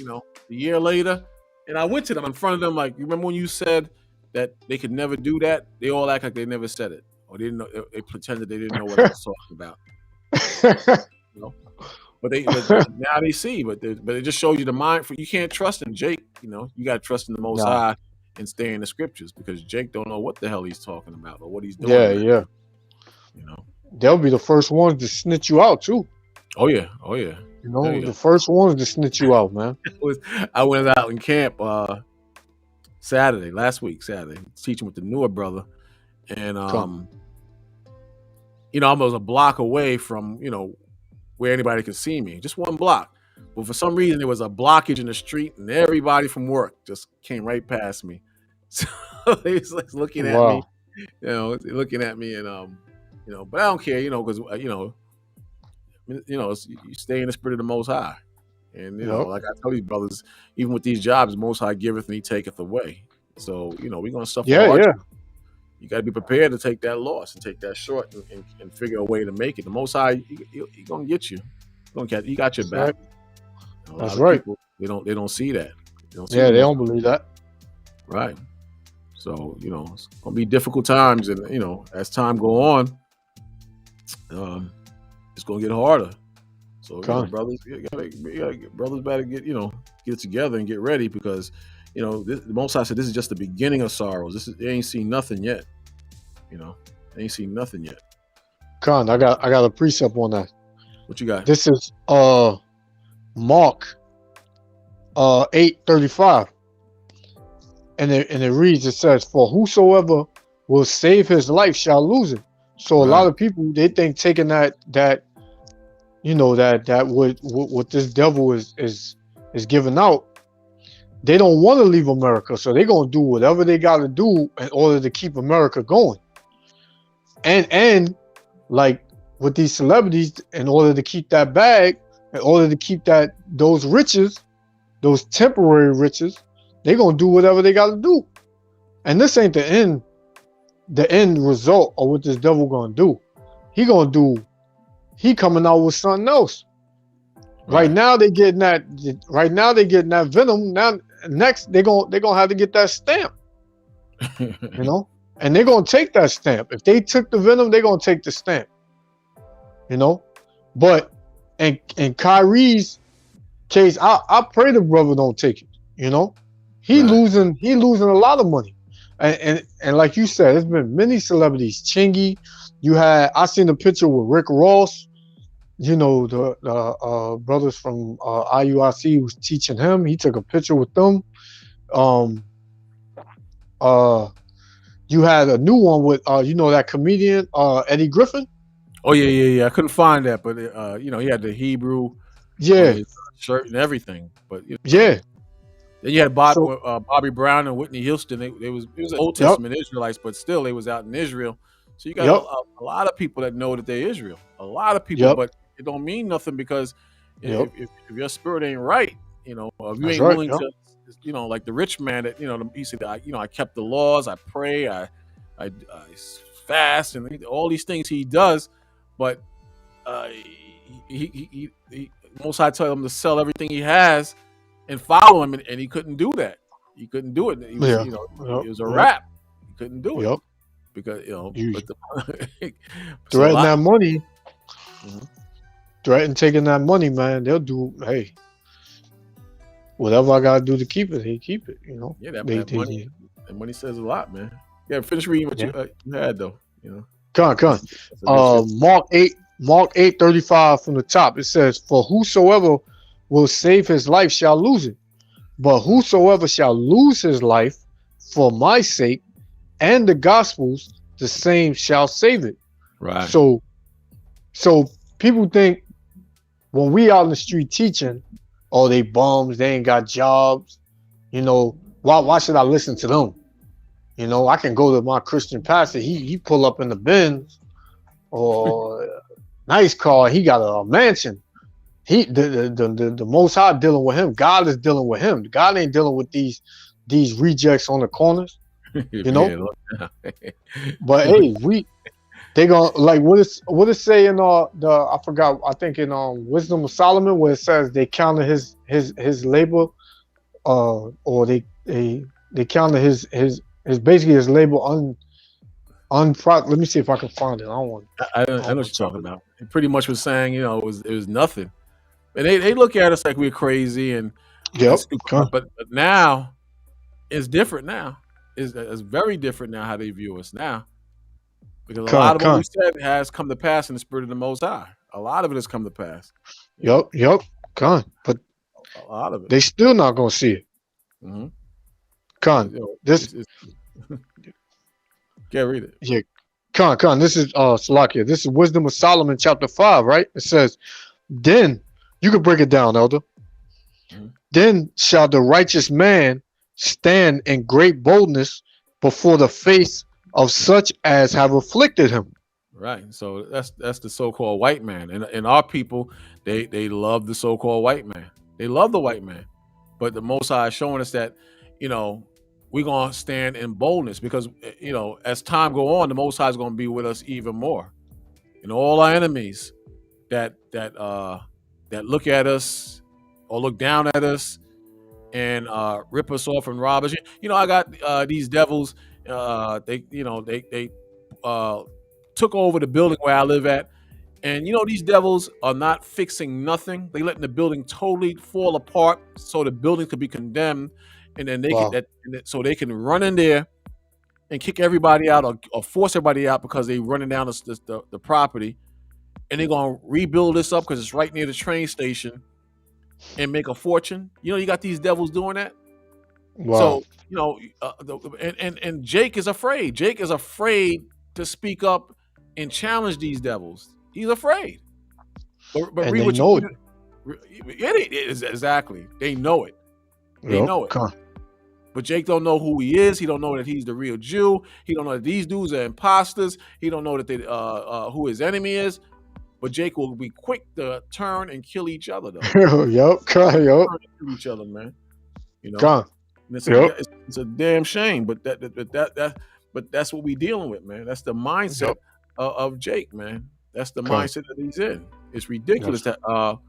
year later, and I went to them in front of them like, you remember when you said that they could never do that? They all act like they never said it, or they didn't know. They pretended they didn't know what I was talking about. But now they see. But it just shows you the mind. You can't trust in Jake. You got to trust in the Most High and stay in the scriptures, because Jake don't know what the hell he's talking about or what he's doing. Yeah. They'll be the first ones to snitch you out too. Oh yeah. The first ones to snitch you out, man. I went out in camp last week, Saturday, teaching with the newer brother, and I was a block away from where anybody could see me, just one block. But for some reason, there was a blockage in the street, and everybody from work just came right past me. So they was like looking at me, and but I don't care, because you stay in the spirit of the Most High, and like I tell these brothers, even with these jobs, the Most High giveth and He taketh away. So we're gonna suffer. Yeah. You got to be prepared to take that loss and take that short and figure a way to make it. The Most High, he gonna get you. He got your back. That's right. People, they don't see that. They don't believe that. Right. So it's gonna be difficult times, and as time go on, it's gonna get harder. So brothers, brothers better get it together and get ready, because the Most High said this is just the beginning of sorrows. They ain't seen nothing yet. They ain't seen nothing yet. Con, I got a precept on that. What you got? This is Mark 8:35. And it reads, it says, "For whosoever will save his life shall lose it." So a lot of people, they think taking that what this devil is giving out, they don't want to leave America, so they're gonna do whatever they got to do in order to keep America going. And like with these celebrities, in order to keep that bag, in order to keep those riches, those temporary riches, they're gonna do whatever they got to do. And this ain't the end result of what this devil gonna do. He coming out with something else. Right now they getting that. Right now they getting that venom. Now next they gonna have to get that stamp. You know, and they're gonna take that stamp. If they took the venom, they're gonna take the stamp. You know, but in Kyrie's case, I pray the brother don't take it. You know, he losing a lot of money, and like you said, there's been many celebrities. Chingy, I seen a picture with Rick Ross. You know, the brothers from IUIC was teaching him. He took a picture with them. You had a new one with you know, that comedian Eddie Griffin. Oh yeah. I couldn't find that, but you know, he had the Hebrew on his shirt and everything. But you know, then you had Bobby Brown and Whitney Houston. It was Old Testament Israelites, but still they was out in Israel. So you got a lot of people that know that they're Israel. A lot of people, but it don't mean nothing because if your spirit ain't right, you know, if you ain't willing to, you know, like the rich man that, you know, he said, I kept the laws, I pray, I fast, and all these things he does, but he Most High told him to sell everything he has and follow him, and he couldn't do that. He couldn't do it. He was, you know, it was a rap. He couldn't do it because, you know, threaten that money. Threaten taking that money, man. They'll do. Hey, whatever I gotta do to keep it, he keep it. You know. Yeah, that money says a lot, man. Yeah, finish reading what you had though. You know. Come on. Mark 8:35 from the top. It says, "For whosoever will save his life shall lose it, but whosoever shall lose his life for my sake and the gospel's, the same shall save it." Right. So people think when we out in the street teaching, oh, they bums, they ain't got jobs. You know, why should I listen to them? You know, I can go to my Christian pastor. He pull up in the Benz or nice car. He got a mansion. The Most High dealing with him. God is dealing with him. God ain't dealing with these rejects on the corners. You know. But hey, they gonna, like, what it say in I forgot, I think in Wisdom of Solomon, where it says they counted his labor, or they counted his basically his labor let me see if I can find it. I know what you're talking about. It pretty much was saying, you know, it was nothing, and they look at us like we're crazy and but now it's different. Now it's very different now how they view us now. Because a lot of what we said has come to pass in the spirit of the Most High. A lot of it has come to pass. But a lot of it, they still not gonna see it. Can't read it. Yeah, this is Salakia. This is Wisdom of Solomon, chapter 5, right? It says, "Then you can break it down, Elder. Then shall the righteous man stand in great boldness before the face of such as have afflicted him." Right. So that's the so-called white man. And our people, they love the so-called white man. They love the white man. But the Most High is showing us that, you know, we're going to stand in boldness because, you know, as time go on, the Most High is going to be with us even more. And all our enemies that look at us or look down at us and rip us off and rob us. You know, I got these devils. They took over the building where I live at, and you know, these devils are not fixing nothing. They letting the building totally fall apart so the building could be condemned, and then so they can run in there and kick everybody out or force everybody out because they running down the property, and they're gonna rebuild this up because it's right near the train station and make a fortune. You know, you got these devils doing that. Wow. So, you know, and Jake is afraid. Jake is afraid to speak up and challenge these devils. He's afraid. But read what you know it. It is exactly. They know it. They Yep. know it. Con. But Jake don't know who he is. He don't know that he's the real Jew. He don't know that these dudes are imposters. He don't know that they who his enemy is. But Jake will be quick to turn and kill each other, though. Yep. Con. Yep. Turn and kill each other, man. You know, Con. and Yep. it's a damn shame. But but that's what we dealing with, man. That's the mindset Yep. of Jake, man. That's the Con. mindset that he's in. It's ridiculous Yes. that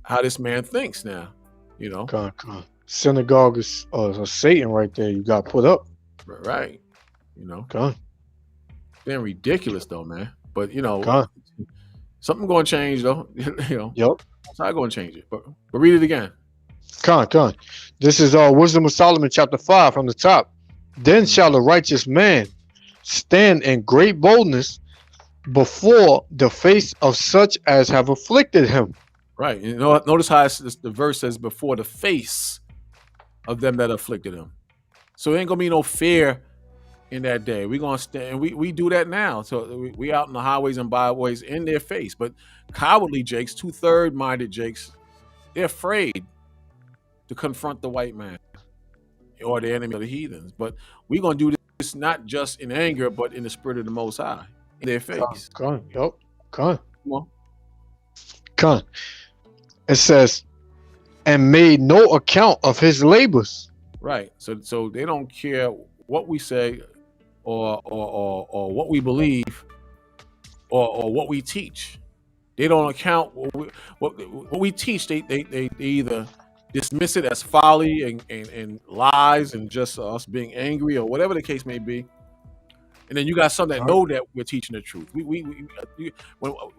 how this man thinks now. You know, Con. Con. Synagogue is Satan right there. You got put up. right? You know, Con. damn ridiculous though, man. But you know, Con. something going to change though. You know, Yep. so I going to change it. But read it again. Con. This is Wisdom of Solomon, chapter 5, from the top. Then shall the righteous man stand in great boldness before the face of such as have afflicted him. Right. You know, notice how the verse says before the face of them that afflicted him. So there ain't gonna be no fear in that day. We're gonna stand. We do that now. So we out in the highways and byways in their face. But cowardly Jakes, 2/3 minded Jakes, they're afraid to confront the white man or the enemy of the heathens. But we're gonna do this not just in anger, but in the spirit of the Most High in their face. Con. Yep. Con. Come on. Con. It says, and made no account of his labors. Right. So they don't care what we say or what we believe or what we teach. They don't account what we teach. They either dismiss it as folly and lies and just us being angry or whatever the case may be. And then you got some that know that we're teaching the truth.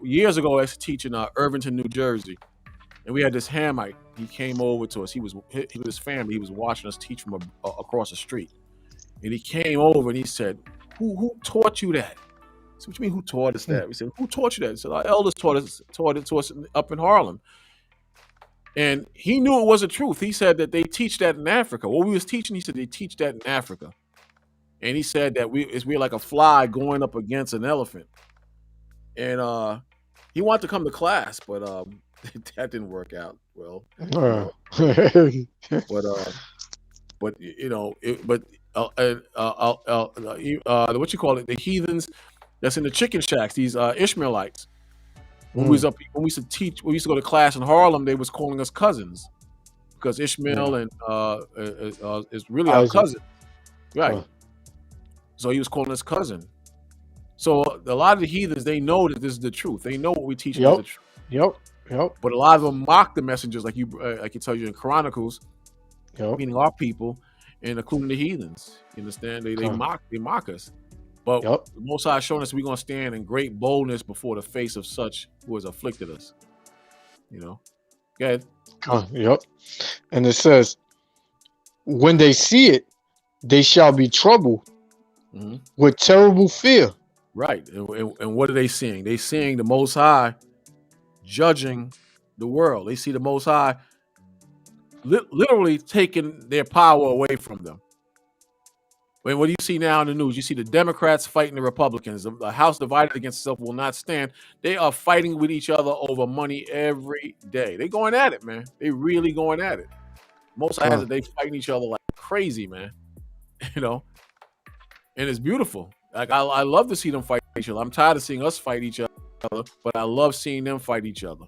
Years ago, I was teaching Irvington, New Jersey, and we had this Hamite. He came over to us. He was with his family. He was watching us teach from across the street, and he came over and he said, "Who taught you that?" I said, "What you mean? Who taught us that?" We said, "Who taught you that?" He said, "Our elders taught it to us up in Harlem." And he knew it was the truth. He said that they teach that in Africa. What we was teaching, he said they teach that in Africa. And he said that we're like a fly going up against an elephant. And he wanted to come to class, but that didn't work out well. But you know, what you call it? The heathens that's in the chicken shacks. These Ishmaelites. When we used to teach, we used to go to class in Harlem. They was calling us cousins because Ishmael and is really our cousin, right? So he was calling us cousin. So a lot of the heathens, they know that this is the truth. They know what we teach is the truth. Yep. But a lot of them mock the messengers, like I can tell you in Chronicles, meaning our people, and including the heathens. You understand? They mock us. But the Most High showing us we're gonna stand in great boldness before the face of such who has afflicted us. You know. Go ahead. Yep. And it says, when they see it, they shall be troubled with terrible fear. Right. And what are they seeing? They seeing the Most High judging the world. They see the Most High literally taking their power away from them. When what do you see now in the news? You see the Democrats fighting the Republicans. The House divided against itself will not stand. They are fighting with each other over money every day. They going at it, man. They really going at it. Most High has it. They fighting each other like crazy, man. You know. And it's beautiful. Like I love to see them fight each other. I'm tired of seeing us fight each other, but I love seeing them fight each other.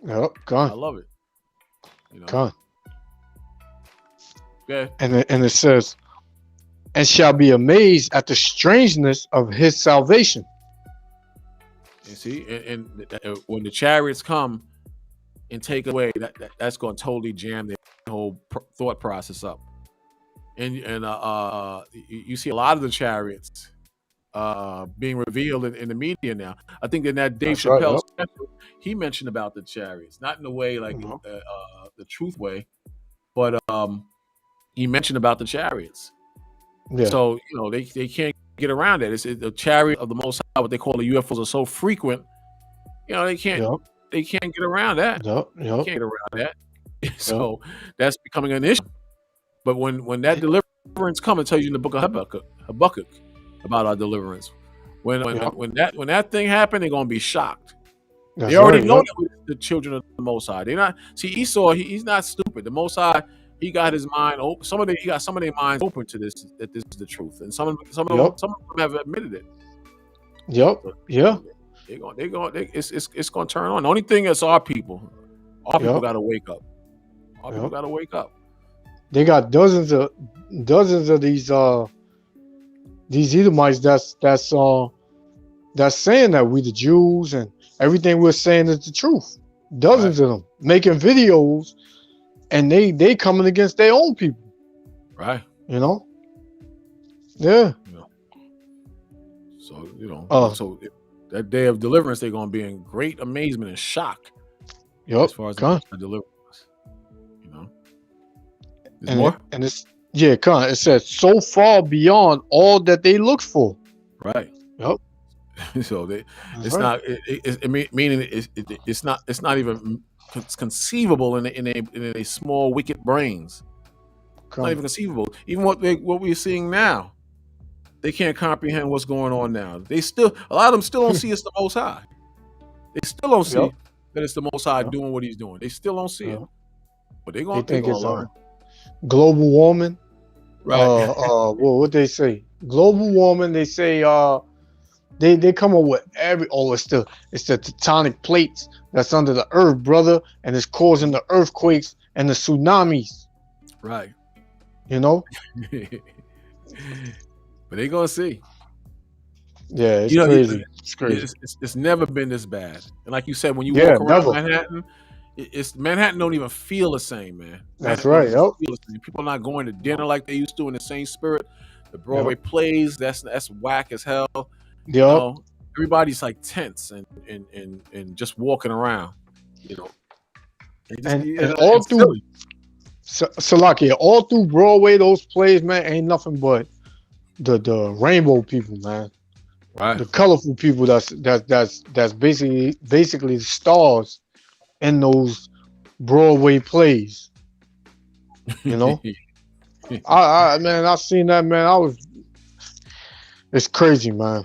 Yep, I love it. You know. Okay. And it says, and shall be amazed at the strangeness of his salvation. You see, and when the chariots come and take away, that's going to totally jam the whole thought process up. And you see a lot of the chariots being revealed in the media now. I think in that Dave Chappelle special, he mentioned about the chariots, not in the way like the truth way, but he mentioned about the chariots. Yeah. So you know they can't get around it. It's the chariot of the Most High. What they call the UFOs are so frequent. You know they can't get around that. They can't get around that. So that's becoming an issue. But when that deliverance comes, it tells you in the book of Habakkuk about our deliverance. When that thing happened, they're gonna be shocked. They already know that we're the children of the Most High. They're not. See, Esau, he's not stupid. The Most High he got his mind open. He got some of their minds open to this, that this is the truth, and some of Yep. them have admitted it. Yep. So, Yeah. it's gonna turn on. The only thing is our people Yep. got to wake up. Our people Yep. got to wake up. They got dozens of these Edomites that's saying that we the Jews and everything we're saying is the truth. Dozens of them making videos, and they coming against their own people. Right. You know. Yeah. So so that day of deliverance, they're gonna be in great amazement and shock. Yep. As far as the deliverance, There's and more. And it's it says so far beyond all that they looked for. Right. Yep. So it's not. It's not even conceivable in a small wicked brains. It's not even conceivable. Even what we're seeing now, they can't comprehend what's going on now. A lot of them still don't see it's the Most High. They still don't see that it's the Most High doing what He's doing. They still don't see it, but they're gonna learn. Global warming. Right. What they say? Global warming. They say they come up with it's the tectonic plates that's under the earth, brother, and it's causing the earthquakes and the tsunamis. Right. You know. But they're gonna see. Yeah, it's crazy. It's crazy. It's never been this bad. And like you said, when you walk around Manhattan, Manhattan don't even feel the same, man. That's right. Yep. People are not going to dinner like they used to in the same spirit. The Broadway plays, that's whack as hell. Yep. Everybody's like tense and just walking around. And all through Salakia, all through Broadway, those plays, man, ain't nothing but the rainbow people, man. Right. The colorful people that's basically the stars in those Broadway plays. You know? I've seen that, man. It's crazy, man.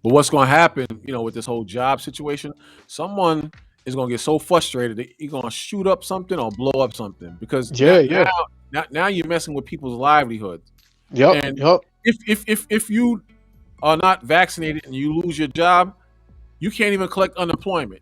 But what's gonna happen, with this whole job situation, someone is gonna get so frustrated that you're gonna shoot up something or blow up something. Because now you're messing with people's livelihoods. Yep. And if you are not vaccinated and you lose your job, you can't even collect unemployment.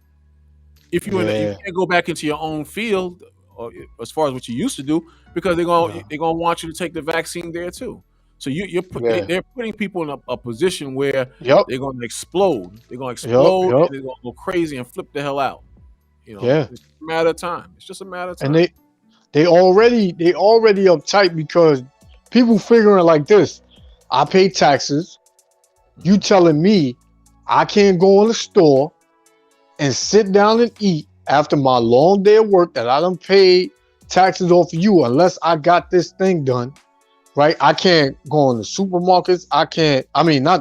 If you can't go back into your own field, or as far as what you used to do, because they're gonna want you to take the vaccine there too. So they're putting people in a position where they're gonna explode. They're gonna explode and they're gonna go crazy and flip the hell out. It's a matter of time. It's just a matter of time. And they already uptight because people figuring like this. I pay taxes. You telling me I can't go in the store and sit down and eat after my long day of work that I done paid taxes off of you unless I got this thing done, right? I can't go in the supermarkets. Not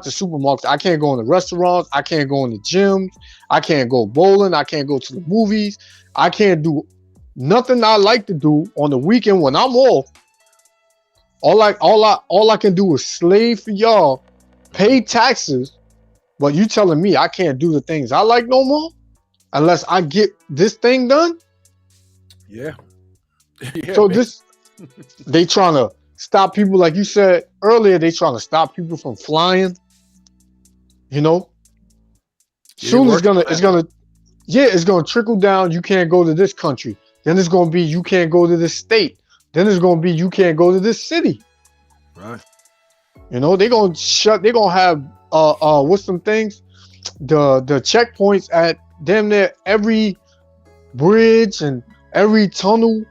the supermarkets. I can't go in the restaurants. I can't go in the gyms. I can't go bowling. I can't go to the movies. I can't do nothing I like to do on the weekend when I'm off. All I can do is slave for y'all, pay taxes, but you telling me I can't do the things I like no more unless I get this thing done? Yeah. So they trying to stop people, like you said earlier, they trying to stop people from flying. Soon it's gonna trickle down. You can't go to this country. Then it's gonna be you can't go to this state. Then it's gonna be you can't go to this city. Right. They're gonna have what's some things? The checkpoints at damn near every bridge and every tunnel.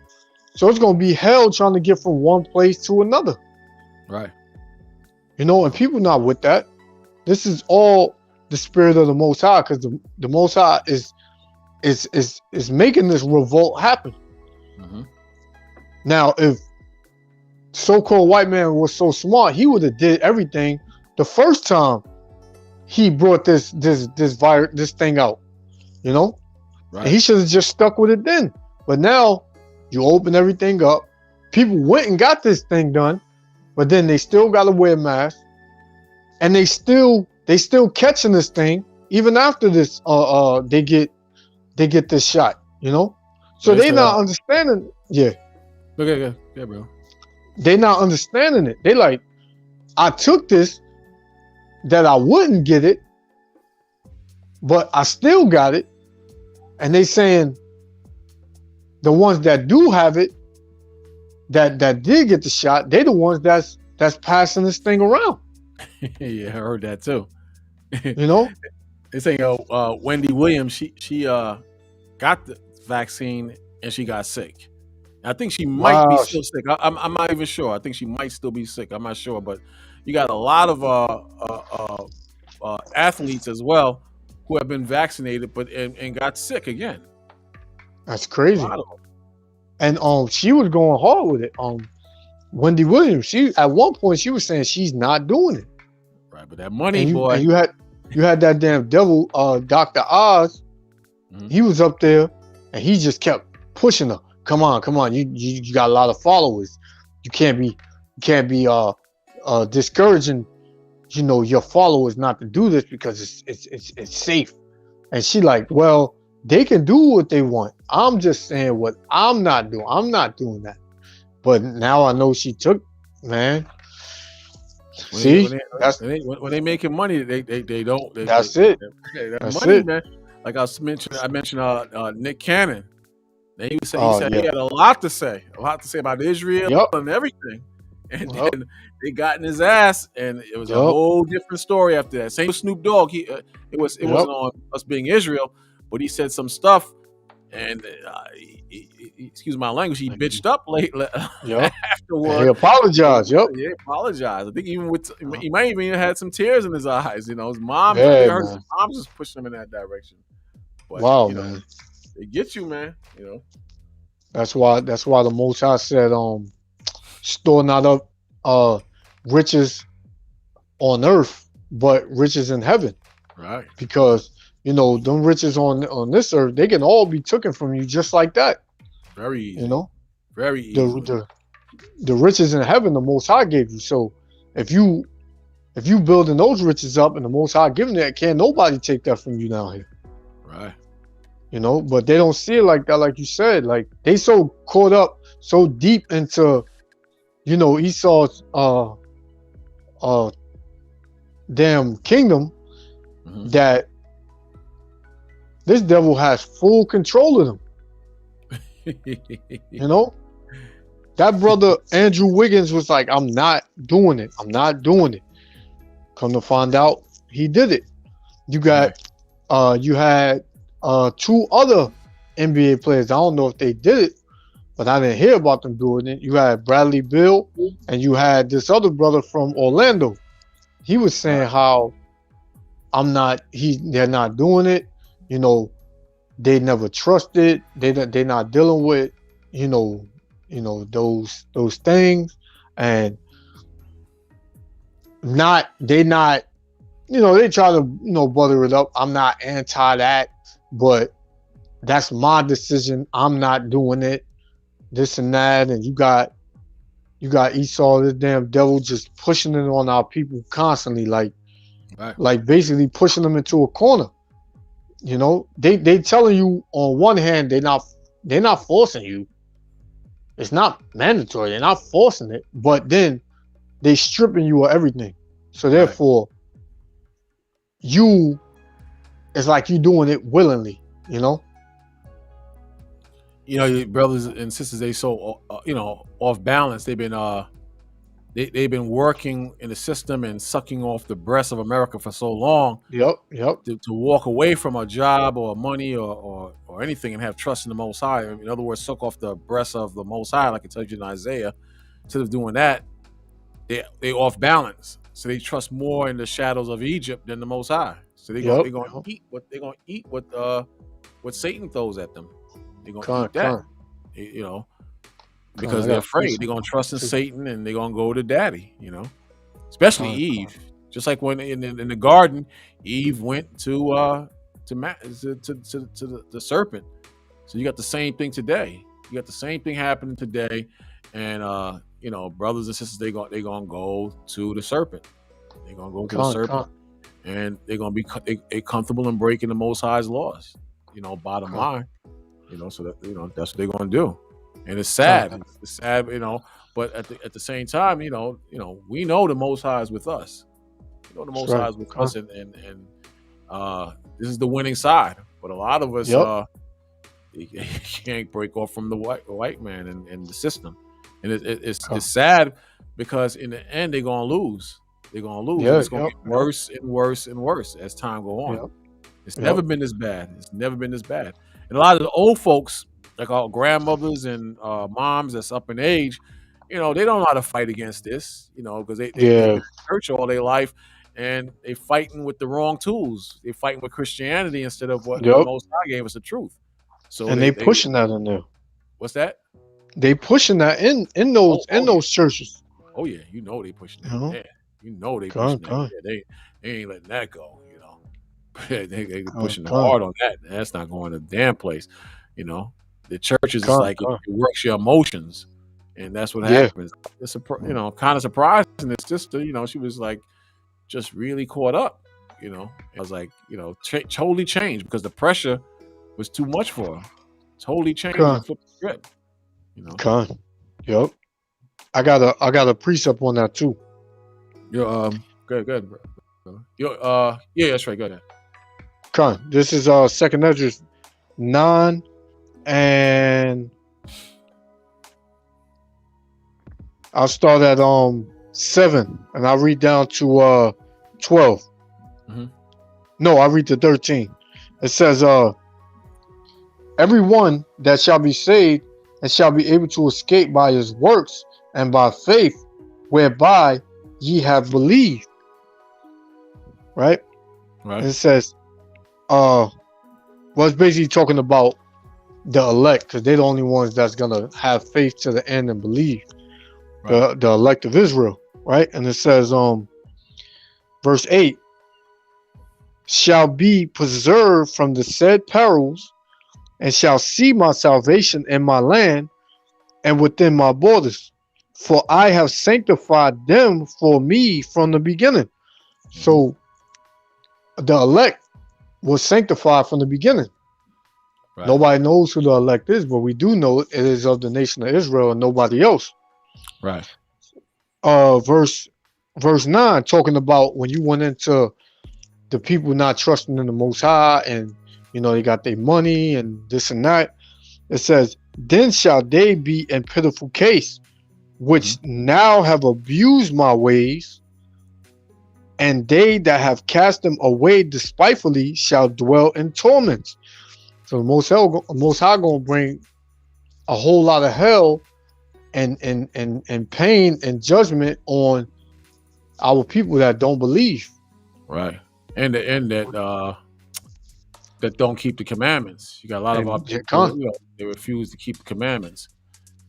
So it's gonna be hell trying to get from one place to another. Right. And people not with that. This is all the spirit of the Most High, because the Most High is making this revolt happen. Mm-hmm. Now, if so-called white man was so smart, he would have did everything the first time he brought this virus, this thing out. Right. And he should have just stuck with it then. But now you open everything up. People went and got this thing done, but then they still got to wear masks, and they still catching this thing even after this. They get this shot. So they not understanding. Yeah. Okay. Yeah, bro. They not understanding it. They like, I took this that I wouldn't get it, but I still got it. And they saying the ones that do have it, that did get the shot, they the ones that's passing this thing around. Yeah, I heard that too. You know? They saying Wendy Williams, she got the vaccine and she got sick. I think she might be Wow. still sick. I'm not even sure. I think she might still be sick. I'm not sure, but you got a lot of athletes as well who have been vaccinated, but and got sick again. That's A crazy. lot of them. And she was going hard with it. Wendy Williams, she at one point she was saying she's not doing it. Right, but that money, And boy. you had that damn devil, Dr. Oz. Mhm. He was up there and he just kept pushing her. Come on. You got a lot of followers. You can't be discouraging, your followers not to do this because it's safe. And she like, well, they can do what they want. I'm just saying what I'm not doing. I'm not doing that. But now I know she took, man. When they making money, they don't. That's it. That's That's money, it. man. Like I mentioned Nick Cannon. And he said Yeah. he had a lot to say about Israel Yep. and everything. And Yep. then they got in his ass, and it was a whole different story after that. Same with Snoop Dogg. It wasn't on us being Israel, but he said some stuff, and excuse my language, he bitched up late afterward. He apologized. Yep. He apologized. I think even he might even had some tears in his eyes. His mom, Yeah, I heard his mom just pushing him in that direction. But, wow, man. They get you, man. That's why the Most High said, store not up riches on earth, but riches in heaven. Right. Because them riches on this earth, they can all be taken from you just like that. Very easy. Very easy. The riches in heaven, the Most High gave you. So if you building those riches up and the Most High giving that, can't nobody take that from you down here. Right. But they don't see it like that, like you said. Like they so caught up, so deep into, Esau's damn kingdom that this devil has full control of them. That brother Andrew Wiggins was like, I'm not doing it. I'm not doing it. Come to find out, he did it. You got, you had two other NBA players. I don't know if they did it, but I didn't hear about them doing it. You had Bradley Beal, and you had this other brother from Orlando. He was saying how they're not doing it. They never trusted. They're not dealing with, those things, and they try to butter it up. I'm not anti that, but that's my decision. I'm not doing it. This and that, and you got Esau, this damn devil, just pushing it on our people constantly, like basically pushing them into a corner. They telling you on one hand they're not forcing you. It's not mandatory. They're not forcing it, but then they stripping you of everything. So therefore, it's like you doing it willingly. Your brothers and sisters, they so off balance. They've been they've been working in the system and sucking off the breast of America for so long. Yep. To walk away from a job or money or anything and have trust in the Most High. In other words, suck off the breast of the Most High, like it tells you in Isaiah. Instead of doing that, they off balance. So they trust more in the shadows of Egypt than the Most High. So they're gonna eat what Satan throws at them. They're gonna eat that. Because they're afraid. They're gonna trust in Satan and they're gonna go to Daddy. Especially Eve. Just like when in the garden, Eve went to the serpent. So you got the same thing today. You got the same thing happening today, and brothers and sisters, they're gonna go to the serpent. They're gonna go to the serpent, and they're gonna be comfortable in breaking the Most High's laws. Bottom line. So that that's what they're gonna do. and it's sad. It's sad, But at the same time, we know the Most High is with us. We know the Most High is with us, and this is the winning side. But a lot of us, you can't break off from the white man and the system, and it's sad because in the end they're gonna lose. They're gonna lose. And it's gonna get worse and worse and worse as time go on. It's never been this bad. It's never been this bad. And a lot of the old folks, like our grandmothers and moms that's up in age, they don't know how to fight against this, because they've been in church all their life, and they fighting with the wrong tools. They fighting with Christianity instead of what the Most High gave us, the truth. So and they pushing that in there. What's that? They pushing that in those churches. Oh yeah, they pushing that. Yeah, they pushing that. Yeah, they ain't letting that go. They pushing hard on that. That's not going to the damn place. The church is like it works your emotions, and that's what happens. It's kind of surprising. This sister, she was like just really caught up. I was like, totally changed because the pressure was too much for her. Totally changed and flipped the script. Yep. I got a precept on that too. Good, bro. Yeah, that's right. Go ahead. This is Second Ezra 9, and I'll start at 7, and I'll read down to 12. Mm-hmm. No, I'll read to 13. It says, everyone that shall be saved and shall be able to escape by his works and by faith, whereby ye have believed. Right? And it says, it's basically talking about the elect, because they're the only ones that's gonna have faith to the end and believe. The elect of Israel, right? And it says, verse 8, shall be preserved from the said perils, and shall see my salvation in my land and within my borders, for I have sanctified them for me from the beginning. So the elect was sanctified from the beginning. Nobody knows who the elect is, but we do know it is of the nation of Israel and nobody else. Verse 9, talking about when you went into the people not trusting in the Most High, and they got their money and this and that. It says, then shall they be in pitiful case, which now have abused my ways, and they that have cast them away despitefully shall dwell in torments. So the Most High gonna bring a whole lot of hell and pain and judgment on our people that don't believe. Right. And that don't keep the commandments. You got a lot of our people, they refuse to keep the commandments.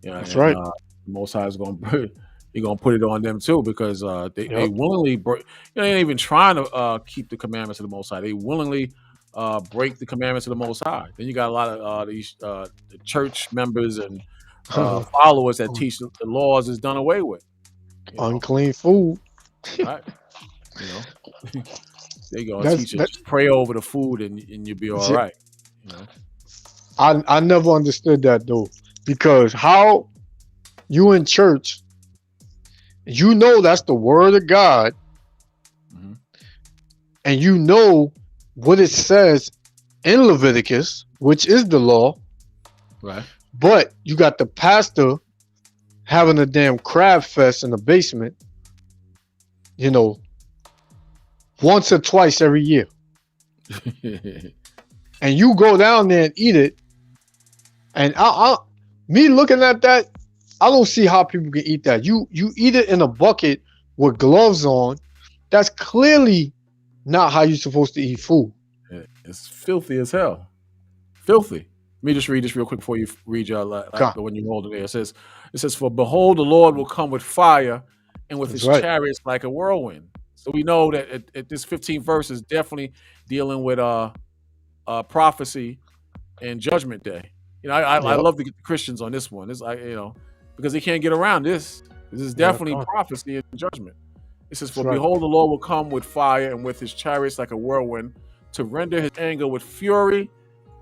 That's right. Most High is gonna put it on them too, because they willingly break. They ain't even trying to keep the commandments of the Most High. They willingly break the commandments of the Most High. Then you got a lot of these the church members and followers that teach the laws is done away with. Unclean food. Right. There you go. Teacher, just pray over the food and you'll be all right. I never understood that though, because how you in church, that's the word of God, and what it says in Leviticus, which is the law, right? But you got the pastor having a damn crab fest in the basement, once or twice every year. And you go down there and eat it. And me looking at that, I don't see how people can eat that. You eat it in a bucket with gloves on. That's clearly not how you're supposed to eat food. It's filthy as hell. Filthy. Let me just read this real quick before you read when you hold it there. It says, for behold, the Lord will come with fire and with his chariots like a whirlwind. So we know that at this 15th verse is definitely dealing with prophecy and judgment day. I love the Christians on this one. It's like, because they can't get around this. This is definitely prophecy and judgment. It says, for behold, the Lord will come with fire and with his chariots like a whirlwind, to render his anger with fury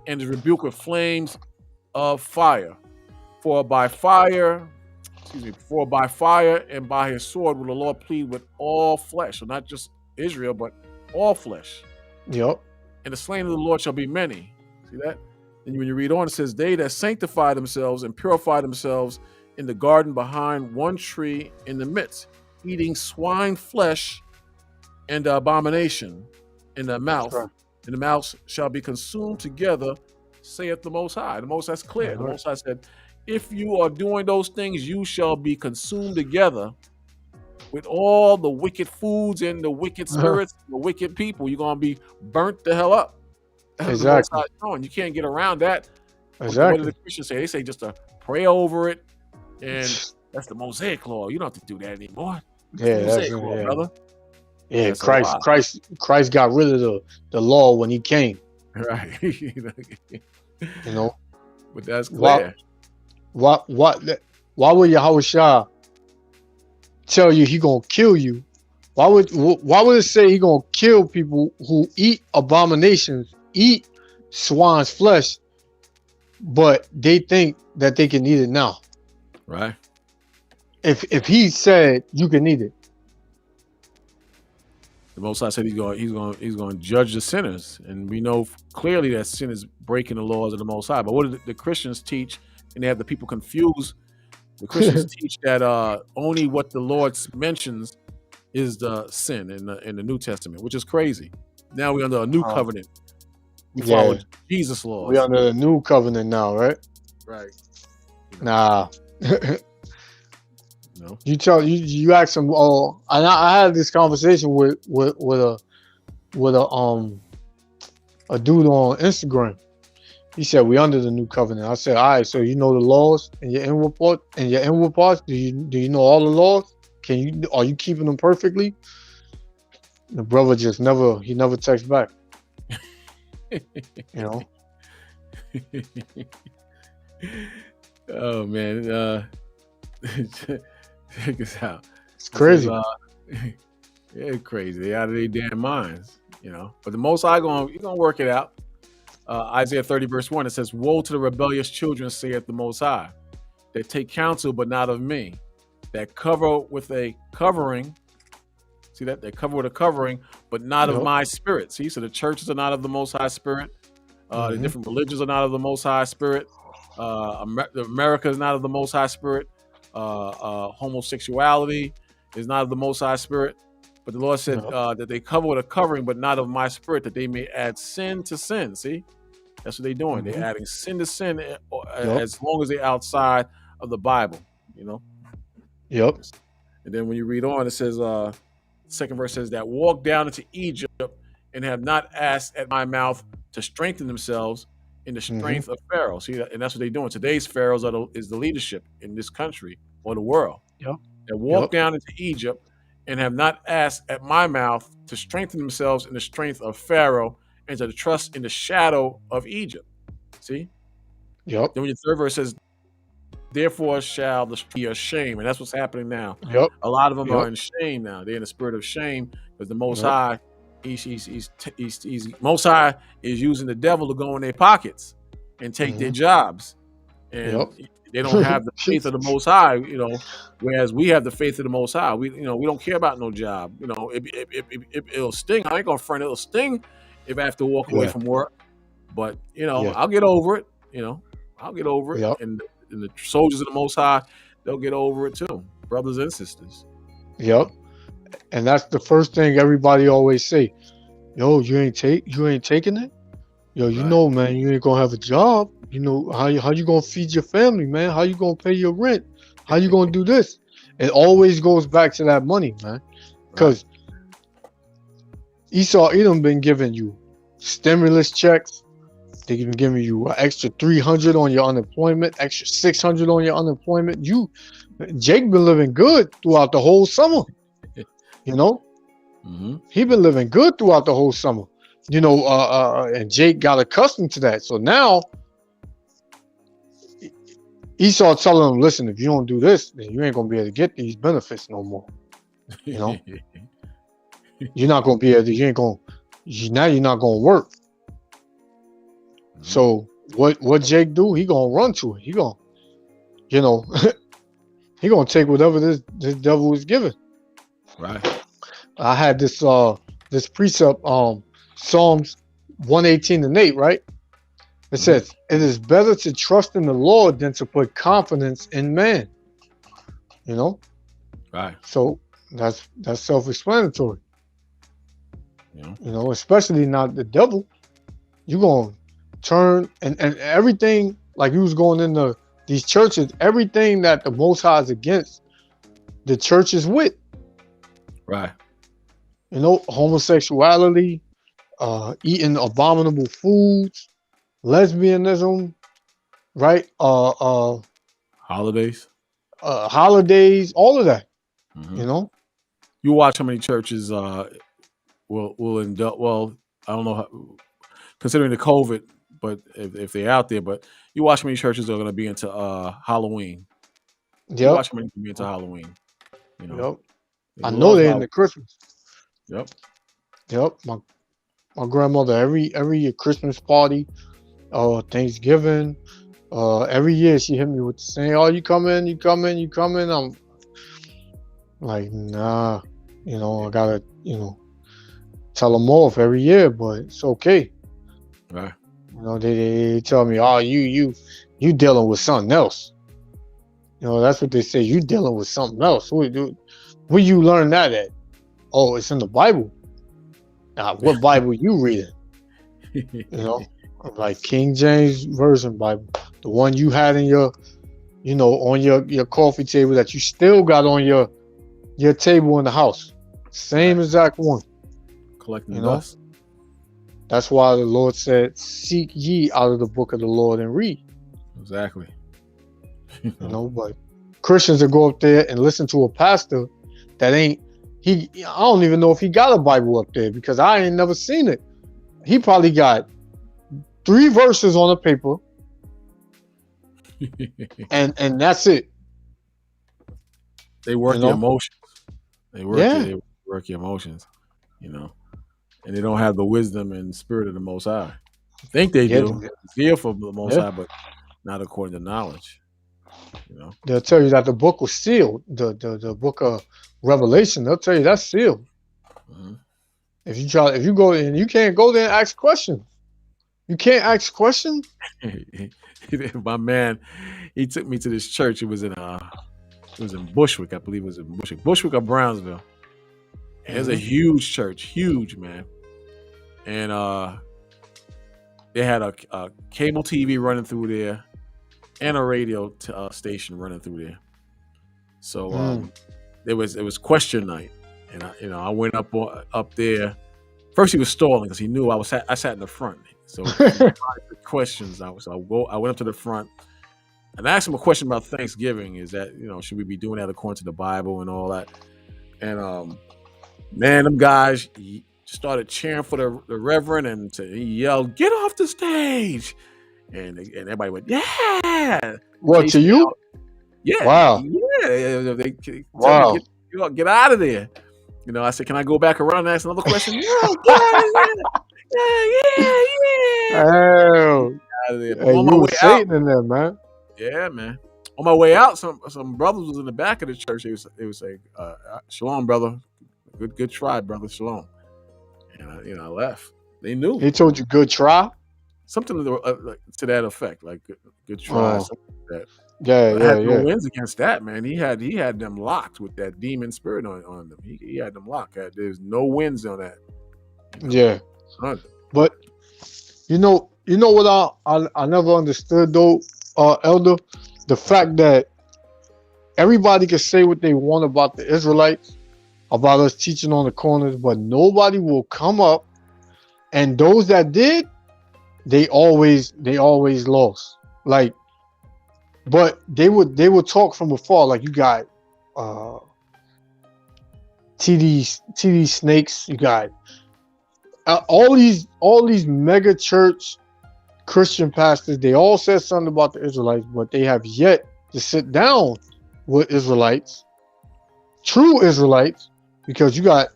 and his rebuke with flames of fire. For by fire and by his sword will the Lord plead with all flesh. So not just Israel, but all flesh. Yep. And the slain of the Lord shall be many. See that? And when you read on, it says, they that sanctify themselves and purify themselves in the garden behind one tree in the midst, eating swine flesh and abomination in the mouth. Right. And the mouth shall be consumed together, saith the Most High. The Most High's clear. Right. The Most High said, if you are doing those things, you shall be consumed together with all the wicked foods and the wicked spirits, the wicked people. You're going to be burnt the hell up. That's the Most High showing. You can't get around that. Exactly. What do the Christians say? They say just to pray over it, and that's the Mosaic law. You don't have to do that anymore. Yeah, Mosaic law, brother. Yeah, That's Christ got rid of the law when he came. Right. You know. But that's clear. Why would Yahushua tell you he gonna kill you? Why would it say he gonna kill people who eat abominations, eat swine's flesh, but they think that they can eat it now? Right. If he said you can eat it, the Most High said he's going to judge the sinners, and we know clearly that sin is breaking the laws of the Most High. But what do the Christians teach? And they have the people confused. The Christians teach that only what the Lord mentions is the sin in the New Testament, which is crazy. Now we're under a new covenant. We follow Jesus' laws. We're under the new covenant now, right? Right. Nah. No. You ask them. Oh, and I had this conversation with a dude on Instagram. He said we under the new covenant. I said, all right. So you know the laws in your inward parts. Do you know all the laws? Are you keeping them perfectly? The brother just never texts back. You know. Oh man. Check this out. It's crazy. It's crazy. They out of their damn minds, you know. But the Most High you're gonna work it out. Isaiah 30 verse 1, it says, woe to the rebellious children, saith the Most High, that take counsel but not of me, that cover with a covering. See that? They cover with a covering, but not of my spirit. See, so the churches are not of the Most High Spirit. The different religions are not of the Most High Spirit. America is not of the Most High Spirit. Homosexuality is not of the Most High Spirit. But the Lord said that they cover with a covering, but not of my spirit, that they may add sin to sin. See? That's what they're doing. They're adding sin to sin as long as they're outside of the Bible, you know? Yep. And then when you read on, it says, second verse says, that walk down into Egypt and have not asked at my mouth to strengthen themselves in the strength of Pharaoh. See, and that's what they're doing. Today's pharaohs is the leadership in this country or the world. Yep. That walk down into Egypt and have not asked at my mouth to strengthen themselves in the strength of Pharaoh and to trust in the shadow of Egypt. See? Yep. Then when your third verse says, therefore shall the be ashamed. And that's what's happening now. Yep. A lot of them are in shame now. They're in the spirit of shame because the Most High, Most High is using the devil to go in their pockets and take their jobs. And they don't have the faith of the Most High, you know, whereas we have the faith of the Most High. We don't care about no job. You know, it'll sting. I ain't gonna front. It'll sting if I have to walk away from work. But, you know, I'll get over it. You know, I'll get over it. And the soldiers of the Most High, they'll get over it too, brothers and sisters. Yep. And that's the first thing everybody always say. Yo, you ain't taking it? Yo, you know, man, you ain't gonna have a job. You know, how you gonna feed your family, man? How you gonna pay your rent? How you gonna do this? It always goes back to that money, man. Because Esau Edom been giving you stimulus checks. They've been giving you an extra 300 on your unemployment, extra 600 on your unemployment. Jake been living good throughout the whole summer. You know, he been living good throughout the whole summer. You know, and Jake got accustomed to that. So now Esau telling him, listen, if you don't do this, then you ain't gonna be able to get these benefits no more. You know, you're not gonna be able to. You're not gonna work. So what Jake do? He gonna run to it. you know, he gonna take whatever this devil is given. Right. I had this precept, Psalms 118:8, right? It says, "It is better to trust in the Lord than to put confidence in man." You know, Right. so that's self-explanatory. Yeah. You know, especially not the devil. You gonna turn and everything, like you was going into these churches. Everything that the Most High is against, the church is with. Right. You know, homosexuality, eating abominable foods, lesbianism, right? Holidays. Holidays, all of that. Mm-hmm. You know, You watch how many churches will indulge. Well, I don't know how, considering the COVID, but if they're out there, but you watch how many churches are going to be into Halloween. You yep, watch how many can be into Halloween. You know, yep. the I know Lord's they're not. into Christmas. Yep. Yep. My grandmother every Christmas party, Thanksgiving, every year she hit me with the same, "Oh, you coming? You coming? You coming?" I'm like, nah. You know, I gotta, tell them off every year, but it's okay. Right. You know, they tell me, "Oh, you dealing with something else." You know, that's what they say. You dealing with something else. Where you learn that at? Oh, it's in the Bible. What Bible you reading? You know, like King James Version Bible, the one you had in your, on your coffee table that you still got on your table in the house. Same Right. exact one. Collecting You know, dust. that's why the Lord said, "Seek ye out of the book of the Lord and read." Exactly. You know, but Christians will go up there and listen to a pastor that ain't he. I don't even know if he got a Bible up there because I ain't never seen it. He probably got 3 verses on the paper, and that's it. They work You your know, emotions. They work yeah, your emotions. You know, and they don't have the wisdom and spirit of the Most High. Think they yeah, do. Fear for the Most yeah. High, but not according to knowledge. You know. They'll tell you that the book was sealed. The book of Revelation. They'll tell you that's sealed. Mm-hmm. If you go and you can't go there and ask questions. You can't ask questions. My man, he took me to this church. It was in Bushwick, I believe it was in Bushwick or Brownsville. And it's a huge church, huge, man. And they had a cable TV running through there and a radio station running through there. So it was question night, and I went up there. First he was stalling because he knew I sat in the front. So questions. I went up to the front and I asked him a question about Thanksgiving. Is that, should we be doing that according to the Bible and all that? And man, them guys started cheering for the reverend, and he yelled, "Get off the stage!" And everybody went, "Yeah!" What, to Chased me you? out. Yeah, Wow. yeah. They tell me Wow. get out of there. I said, "Can I go back around and ask another question?" No, get out of there. Yeah. Oh, Out of there. But hey, on you my way was out, Satan in there, man. yeah, man. On my way out, some brothers was in the back of the church. They was say, "Shalom, brother. Good try, brother. Shalom." And I left. They knew He told you good try. something to that effect, like good try, something like that. But I had no Yeah. wins against that, man. He had them locked with that demon spirit on them. He had them locked. There's no wins on that. Yeah. None. But you know what I never understood though, Elder, the fact that everybody can say what they want about the Israelites, about us teaching on the corners, but nobody will come up, and those that did, they always lost. Like, but they would talk from afar. Like, you got TD Snakes, you got all these mega church Christian pastors. They all said something about the Israelites, but they have yet to sit down with Israelites, true Israelites, because you got.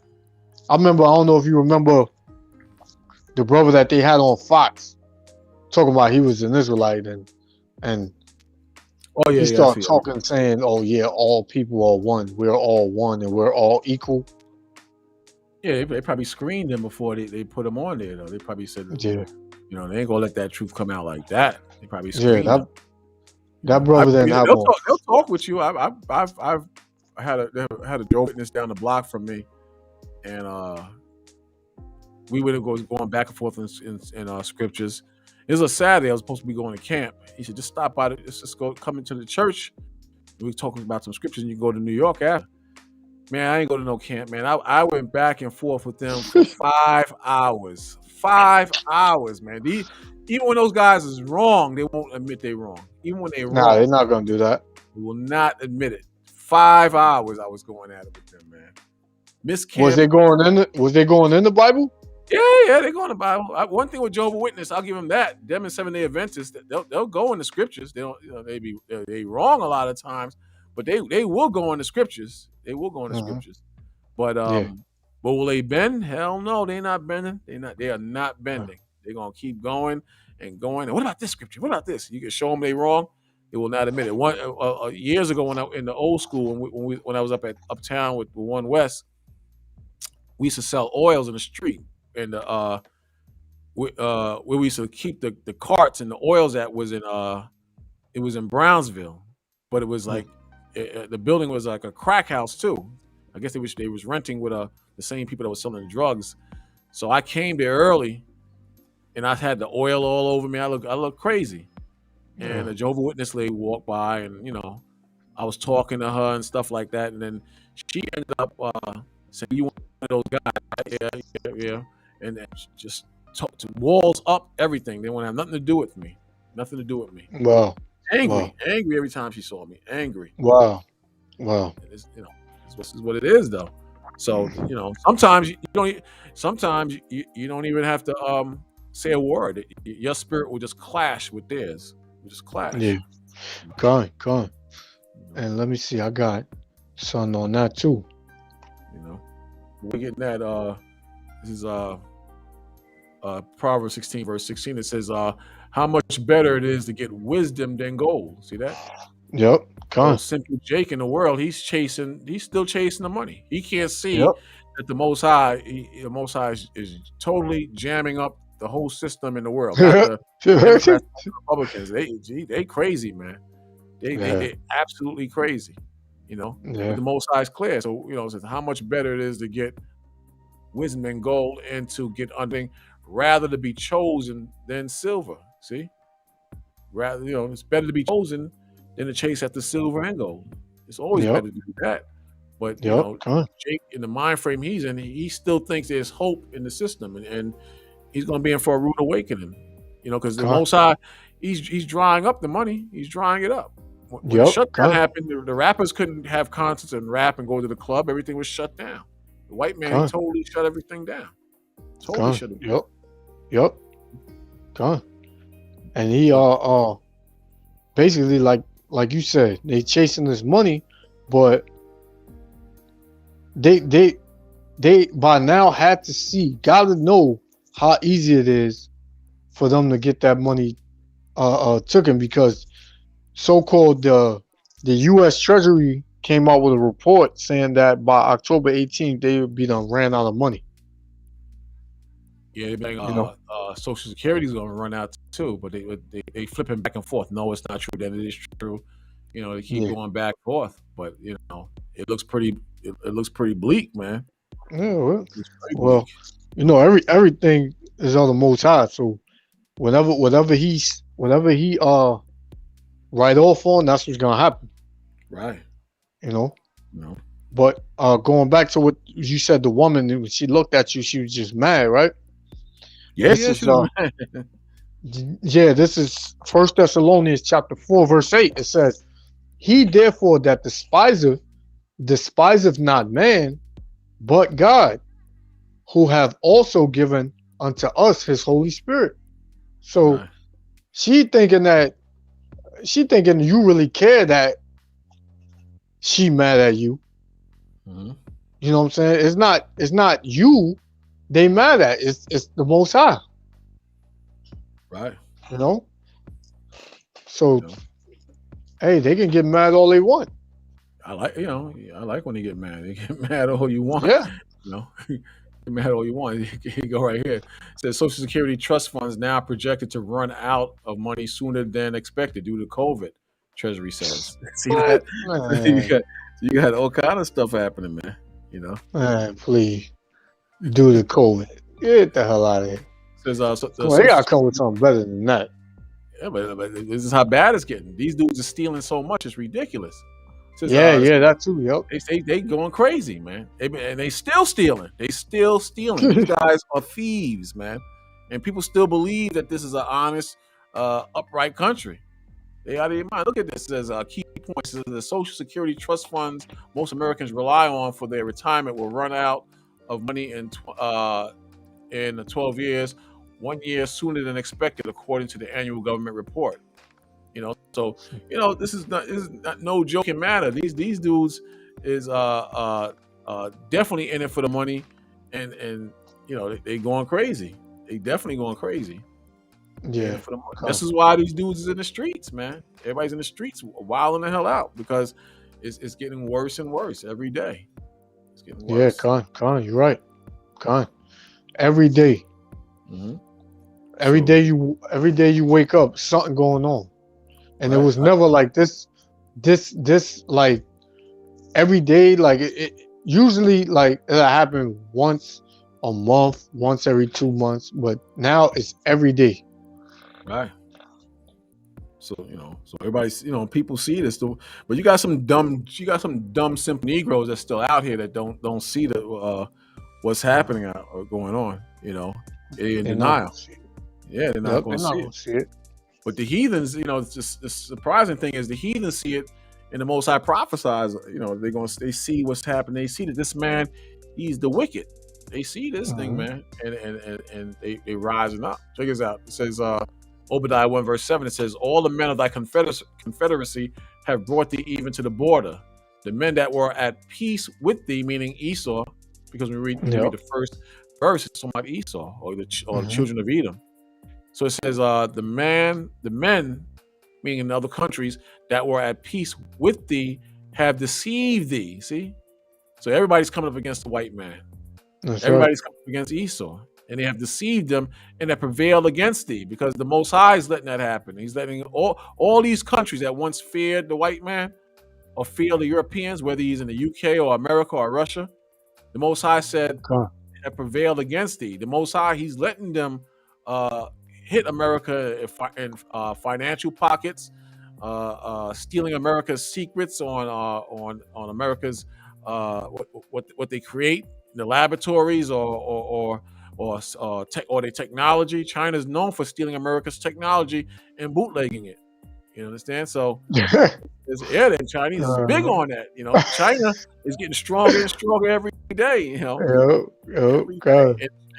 I don't know if you remember the brother that they had on Fox talking about he was an Israelite and Oh yeah, He yeah, I started see. talking, saying, "Oh yeah, all people are one. We're all one, and we're all equal." Yeah, they probably screened him before they put him on there though. They probably said, Yeah, they ain't gonna let that truth come out like that. They probably yeah. screened him. That brother didn't have on. They'll talk with you. I've had a Jehovah's Witness down the block from me, and we would go going back and forth in scriptures. It was a Saturday. I was supposed to be going to camp. He said, just stop by. Let's just go come into the church. We were talking about some scriptures, and you go to New York after. Man, I ain't go to no camp, man. I went back and forth with them for 5 hours. 5 hours, man. Even when those guys is wrong, they won't admit they're wrong. Even when they're Nah, they're wrong, not gonna do that. they will not admit it. 5 hours I was going at it with them, man. Miss Camp. Was they going in? Was they going in the Bible? Yeah, they go in the Bible. One thing with Jehovah's Witness, I'll give them that. Them and 7-Day Adventists, they'll go in the scriptures. They don't, they wrong a lot of times, but they will go in the scriptures. They will go in the scriptures. But but will they bend? Hell no, they not bending. They are not bending. They're gonna keep going and going. And what about this scripture? What about this? You can show them they wrong. They will not admit it. Years ago, when I in the old school, when I was up at uptown with the One West, we used to sell oils in the street. And where we used to keep the carts and the oils at was it was in Brownsville, but it was like the building was like a crack house too. I guess they was renting with the same people that were selling drugs. So I came there early, and I had the oil all over me. I look crazy, and a Jehovah's Witness lady walked by, and I was talking to her and stuff like that, and then she ended up saying, "You one of those guys?" Right? Yeah. And then just talk to walls up, everything. They want to have nothing to do with me. Nothing to do with me. Wow. Angry every time she saw me. Angry. Wow. This is what it is, though. So sometimes you don't. Sometimes you don't even have to say a word. Your spirit will just clash with theirs. Will just clash. Yeah. Come on. And let me see. I got something on that too. We're getting that. This is Proverbs 16, verse 16. It says, how much better it is to get wisdom than gold. See that? Yep. Come on. Simple Jake in the world, he's still chasing the money. He can't see that the Most High is totally jamming up the whole system in the world. Not the Democrats and Republicans. They crazy, man. They absolutely crazy. But the Most High is clear. So it says how much better it is to get wisdom and gold and to get under, rather to be chosen than silver. See, rather it's better to be chosen than to chase after silver and gold. It's always better to do that. But Jake, in the mind frame he's in, he still thinks there's hope in the system, and he's going to be in for a rude awakening. Because the Most High, he's drying up the money. He's drying it up. When the shutdown happened, the rappers couldn't have concerts and rap and go to the club. Everything was shut down. The white man totally shut everything down. Totally shut it down. Yep. And he basically like you said, they chasing this money, but they by now had to gotta know how easy it is for them to get that money taken, because so-called the U.S. Treasury came out with a report saying that by October 18th they would be done ran out of money. Yeah, Social Security is going to run out too, but they flipping back and forth. No, it's not true. That it is true. They keep going back and forth, but it looks pretty. It looks pretty bleak, man. Yeah, well, everything is on the Most High. So whatever he write off on, that's what's gonna happen. Right. No. But going back to what you said, the woman, when she looked at you, she was just mad, right? Yeah, this is 1 Thessalonians chapter 4, verse 8. It says, he therefore that despiseth not man, but God, who have also given unto us his Holy Spirit. So she thinking you really care that she mad at you. Mm-hmm. You know what I'm saying? It's not you they mad at. It's the Most High. Right. So Hey, they can get mad all they want. I like, I like when they get mad. They get mad all you want. Yeah. You know, get mad all you want. You go right here. It says Social Security trust funds now projected to run out of money sooner than expected due to COVID. Treasury says. See What? that? you Man, got you got all kind of stuff happening, man. You know. man, please do the COVID. Get the hell out of here. Says the Come on, they Social gotta come with something better than that. Yeah, but this is how bad it's getting. These dudes are stealing so much; it's ridiculous. Says Yeah, that too. Yep. they say they going crazy, man. And they still stealing. They still stealing. These guys are thieves, man. And people still believe that this is an honest, upright country. They out of their mind. Look at this. It says key points. It says the Social Security trust funds most Americans rely on for their retirement will run out of money in 12 years, 1 year sooner than expected, according to the annual government report. So this is not no joking matter. These dudes is definitely in it for the money, and they going crazy. They definitely going crazy. Yeah. For the money. This is why these dudes is in the streets, man. Everybody's in the streets wilding the hell out because it's getting worse and worse every day. It's getting worse. Yeah, Con, you're right. Con, every day. Mm-hmm. Every day you wake up, something going on, and it was never like this like every day. Like it usually like it happened once a month, once every 2 months, but now it's every day. Right. So everybody's people see this, but you got some dumb simple Negroes that's still out here that don't see the what's happening or going on. They're in denial. Yeah, they're not going to see it. But the heathens, just the surprising thing is the heathens see it, and the Most High prophesies. They see what's happening. They see that this man, he's the wicked. They see this thing, man, and they rising up. Check this out. It says Obadiah 1 verse 7. It says, "All the men of thy confederacy have brought thee even to the border. The men that were at peace with thee," meaning Esau, because when we read the first verse, it's talking about Esau or the children of Edom. So it says, the men, meaning in other countries, that were at peace with thee have deceived thee. See? So everybody's coming up against the white man. Everybody's coming up against Esau. And they have deceived them and have prevailed against thee, because the Most High is letting that happen. He's letting all these countries that once feared the white man or feared the Europeans, whether he's in the UK or America or Russia, the Most High said, have prevailed against thee. The Most High, he's letting them hit America in financial pockets, stealing America's secrets on America's what they create in the laboratories or their technology. China's known for stealing America's technology and bootlegging it. You understand? So the Chinese is big on that. China is getting stronger and stronger every day.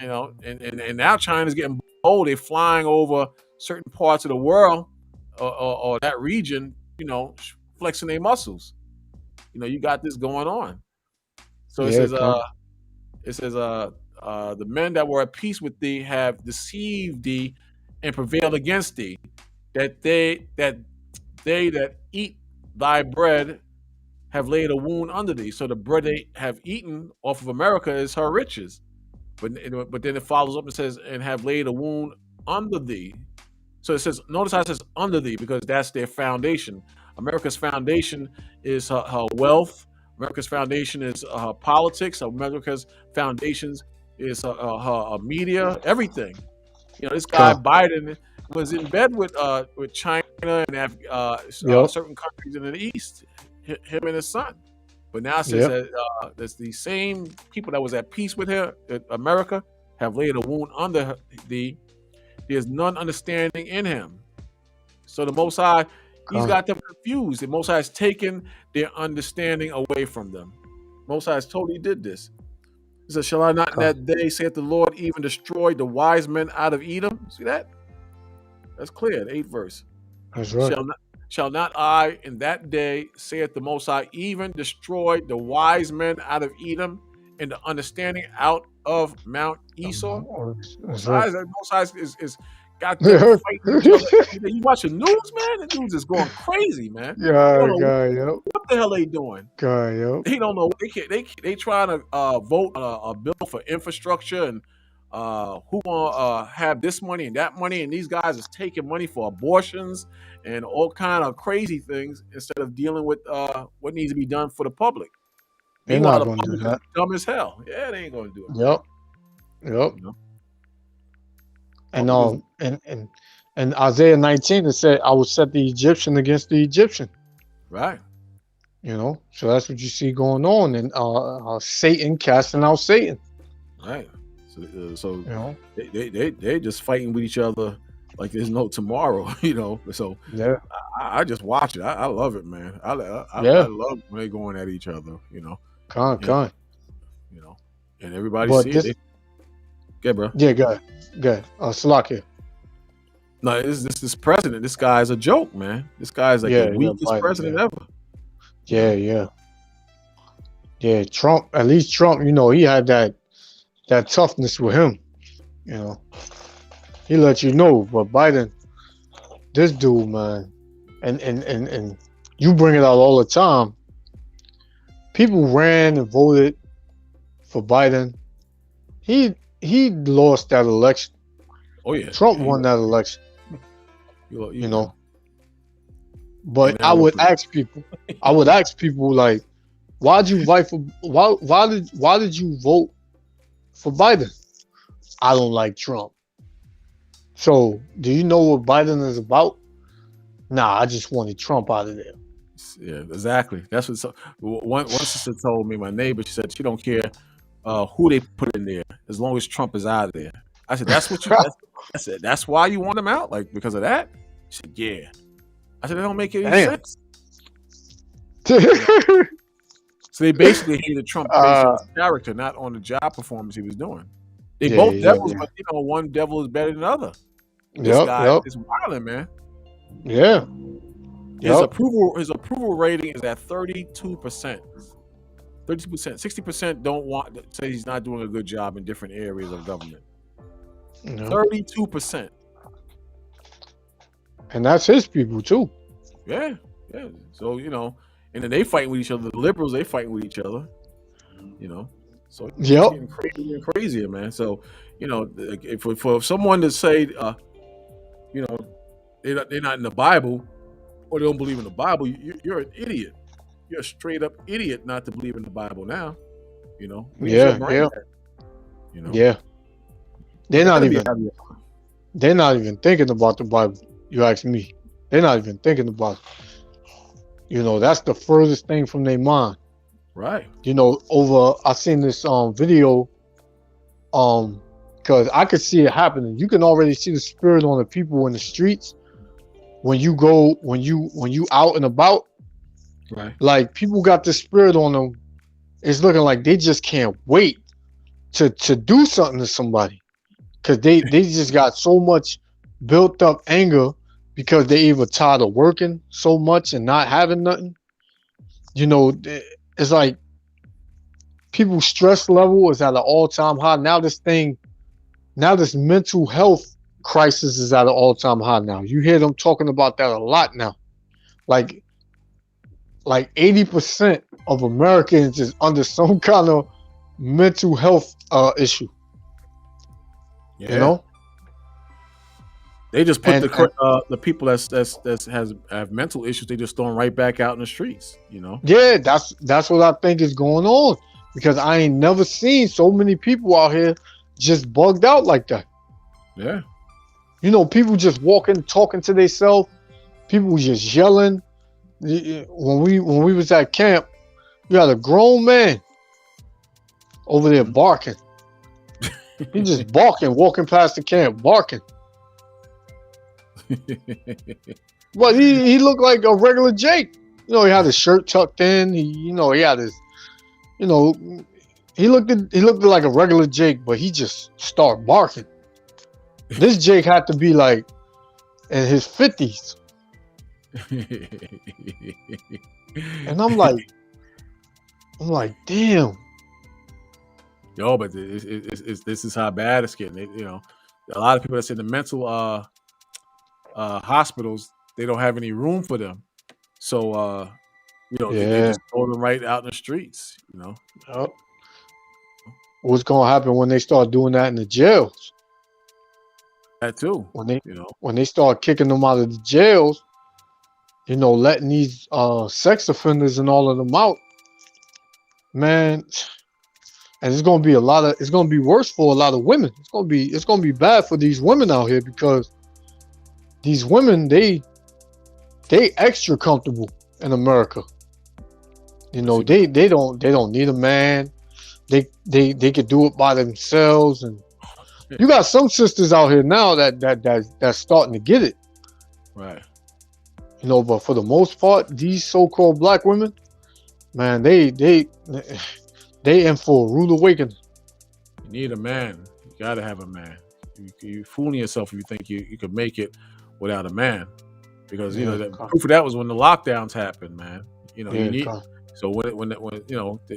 And now China's getting bold. They're flying over certain parts of the world or that region, flexing their muscles. You got this going on. So it says, the men that were at peace with thee have deceived thee and prevailed against thee, that they that eat thy bread have laid a wound under thee. So the bread they have eaten off of America is her riches. But then it follows up and says, and have laid a wound under thee. So it says, notice how it says under thee, because that's their foundation. America's foundation is her wealth. America's foundation is her politics. America's foundations is her media, everything. This guy Biden was in bed with China and certain countries in the East, him and his son. But now it says that that's the same people that was at peace with her, America, have laid a wound under thee. There's none understanding in him. So the Most High, he's got them confused. The Most High has taken their understanding away from them. Most High has totally did this. He says, "Shall I not in that day, saith the Lord, even destroy the wise men out of Edom?" See that? That's clear, the 8th verse. That's right. Shall not I in that day, saith the Most High, even destroy the wise men out of Edom and the understanding out of Mount Esau? That's right. Most High is got them fighting each other. You watch the news, man. The news is going crazy, man. You don't know Yep. what the hell they doing. Yep. They don't know. They trying to vote a bill for infrastructure and who gonna have this money and that money, and these guys is taking money for abortions and all kind of crazy things instead of dealing with what needs to be done for the public. They're Meanwhile, not the going to do public is that. dumb as hell. Yeah, they ain't gonna do it. Yep. You know? And Isaiah 19 it said, "I will set the Egyptian against the Egyptian." Right. You know, so that's what you see going on, and Satan casting out Satan. Right. So You know, they're just fighting with each other like there's no tomorrow. You know. So yeah, I just watch it. I love it, man. I yeah, love when they're going at each other. You know. con. You know, and everybody But see this, it. Yeah, bro. yeah, go ahead. Salakia. No, this president. This guy is a joke, man. This guy is like the weakest Biden, president ever. Yeah. Trump, at least Trump, you know, he had that toughness with him. You know, he let you know. But Biden, this dude, man, and you bring it out all the time. People ran and voted for Biden. He lost that election. Oh yeah, Trump won that election. You know. But I would ask people, like, why did you vote for Biden? I don't like Trump. So do you know what Biden is about? Nah, I just wanted Trump out of there. Yeah, exactly. That's what. So, one sister told me, my neighbor, she said she don't care who they put in there as long as Trump is out of there. I said, that's what you. I said, that's why you want him out, like because of that. She said, yeah. I said, that don't make any sense. So they basically hated Trump based on his character, not on the job performance he was doing. They both devils, but you know, one devil is better than the other. This guy is wilding, man. Yeah. His approval rating is at 32%. 32%. 60% don't want to say he's not doing a good job in different areas of government. 32%. And that's his people too. Yeah. So, you know, and then they fighting with each other. The liberals, they fighting with each other. You know. So it's getting crazier and crazier, man. So, you know, for someone to say you know, they're not in the Bible or they don't believe in the Bible, you're an idiot. You're a straight up idiot not to believe in the Bible now. You know? Yeah. You know? Yeah. They're not even thinking about the Bible. You ask me. They're not even thinking about it. You know, that's the furthest thing from their mind. Right. You know, I seen this video because I could see it happening. You can already see the spirit on the people in the streets when you out and about. Right. Like people got the spirit on them. It's looking like they just can't wait to do something to somebody. Cause they just got so much built up anger because they either tired of working so much and not having nothing. You know, it's like people's stress level is at an all-time high. Now this mental health crisis is at an all-time high now. You hear them talking about that a lot now. Like 80% of Americans is under some kind of mental health issue. Yeah. You know? They just put the people that have mental issues, they just throw them right back out in the streets, you know? Yeah, that's what I think is going on. Because I ain't never seen so many people out here just bugged out like that. Yeah. You know, people just walking, talking to themselves. People just yelling. When we was at camp, you had a grown man over there barking. He just barking, walking past the camp, barking. But he looked like a regular Jake. You know, he had his shirt tucked in. He had his, he looked like a regular Jake, but he just started barking. This Jake had to be like in his 50s. And I'm like, damn. Yo, but this is how bad it's getting. You know, a lot of people that's in the mental hospitals, they don't have any room for them. So they Yeah. just throw them right out in the streets. Yep. What's gonna happen when they start doing that in the jails? That too. When they start kicking them out of the jails, letting these sex offenders and all of them out, man. And it's gonna be it's gonna be worse for a lot of women. It's gonna be bad for these women out here because these women, they extra comfortable in America. They don't need a man. They could do it by themselves. And you got some sisters out here now that's starting to get it. Right. But for the most part, these so-called black women, man, they in for a rude awakening. You need a man. You gotta have a man. You're fooling yourself if you think you could make it without a man, because the proof of that was when the lockdowns happened, man. You need. So when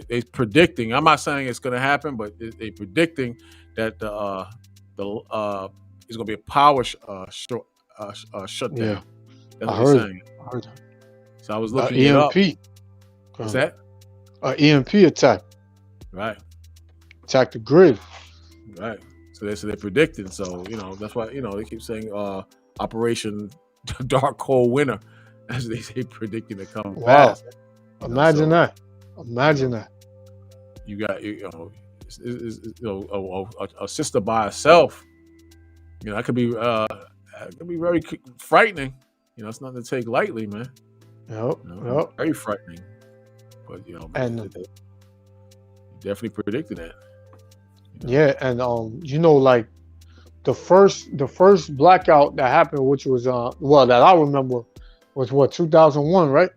they predicting, I'm not saying it's going to happen, but they predicting that it's going to be a power shutdown. Yeah, that's what they're saying. I heard that. So I was looking it up. EMP. What's that? EMP attack. Right. Attack the grid. Right. So they're predicting. So that's why they keep saying Operation Dark Cold Winter, as they say, predicting to come fast. Imagine that. You got a sister by herself. That could be very frightening. It's nothing to take lightly, man. Yep. Very frightening. But and they definitely predicted that. Yeah, and like the first blackout that happened, which was that I remember, was 2001, right?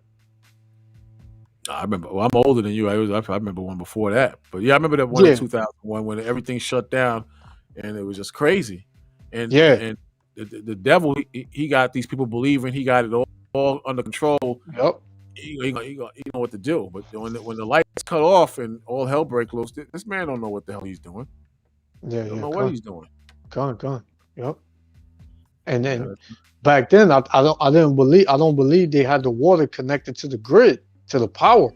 I remember. Well, I'm older than you. I remember one before that. But yeah, I remember that one in 2001 when everything shut down, and it was just crazy. And and the devil, he got these people believing he got it all under control. Yep. He know what to do. But when the lights cut off and all hell break loose, this man don't know what the hell he's doing. Yeah, don't know what he's doing. Gone. Yep. And then back then, I don't believe they had the water connected to the grid, to the power.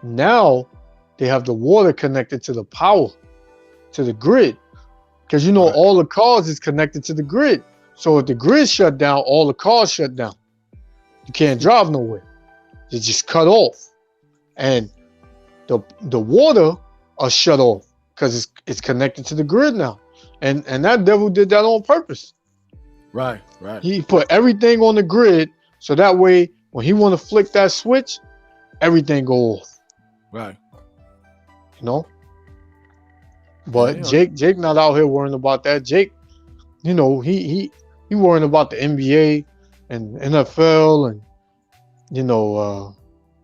Now they have the water connected to the power, to the grid, because all the cars is connected to the grid. So if the grid shut down, all the cars shut down. You can't drive nowhere. They just cut off, and the water are shut off because it's connected to the grid now. And that devil did that on purpose. Right. He put everything on the grid so that way when he want to flick that switch, everything go off. Right. But Jake not out here worrying about that. Jake, he worrying about the NBA and NFL and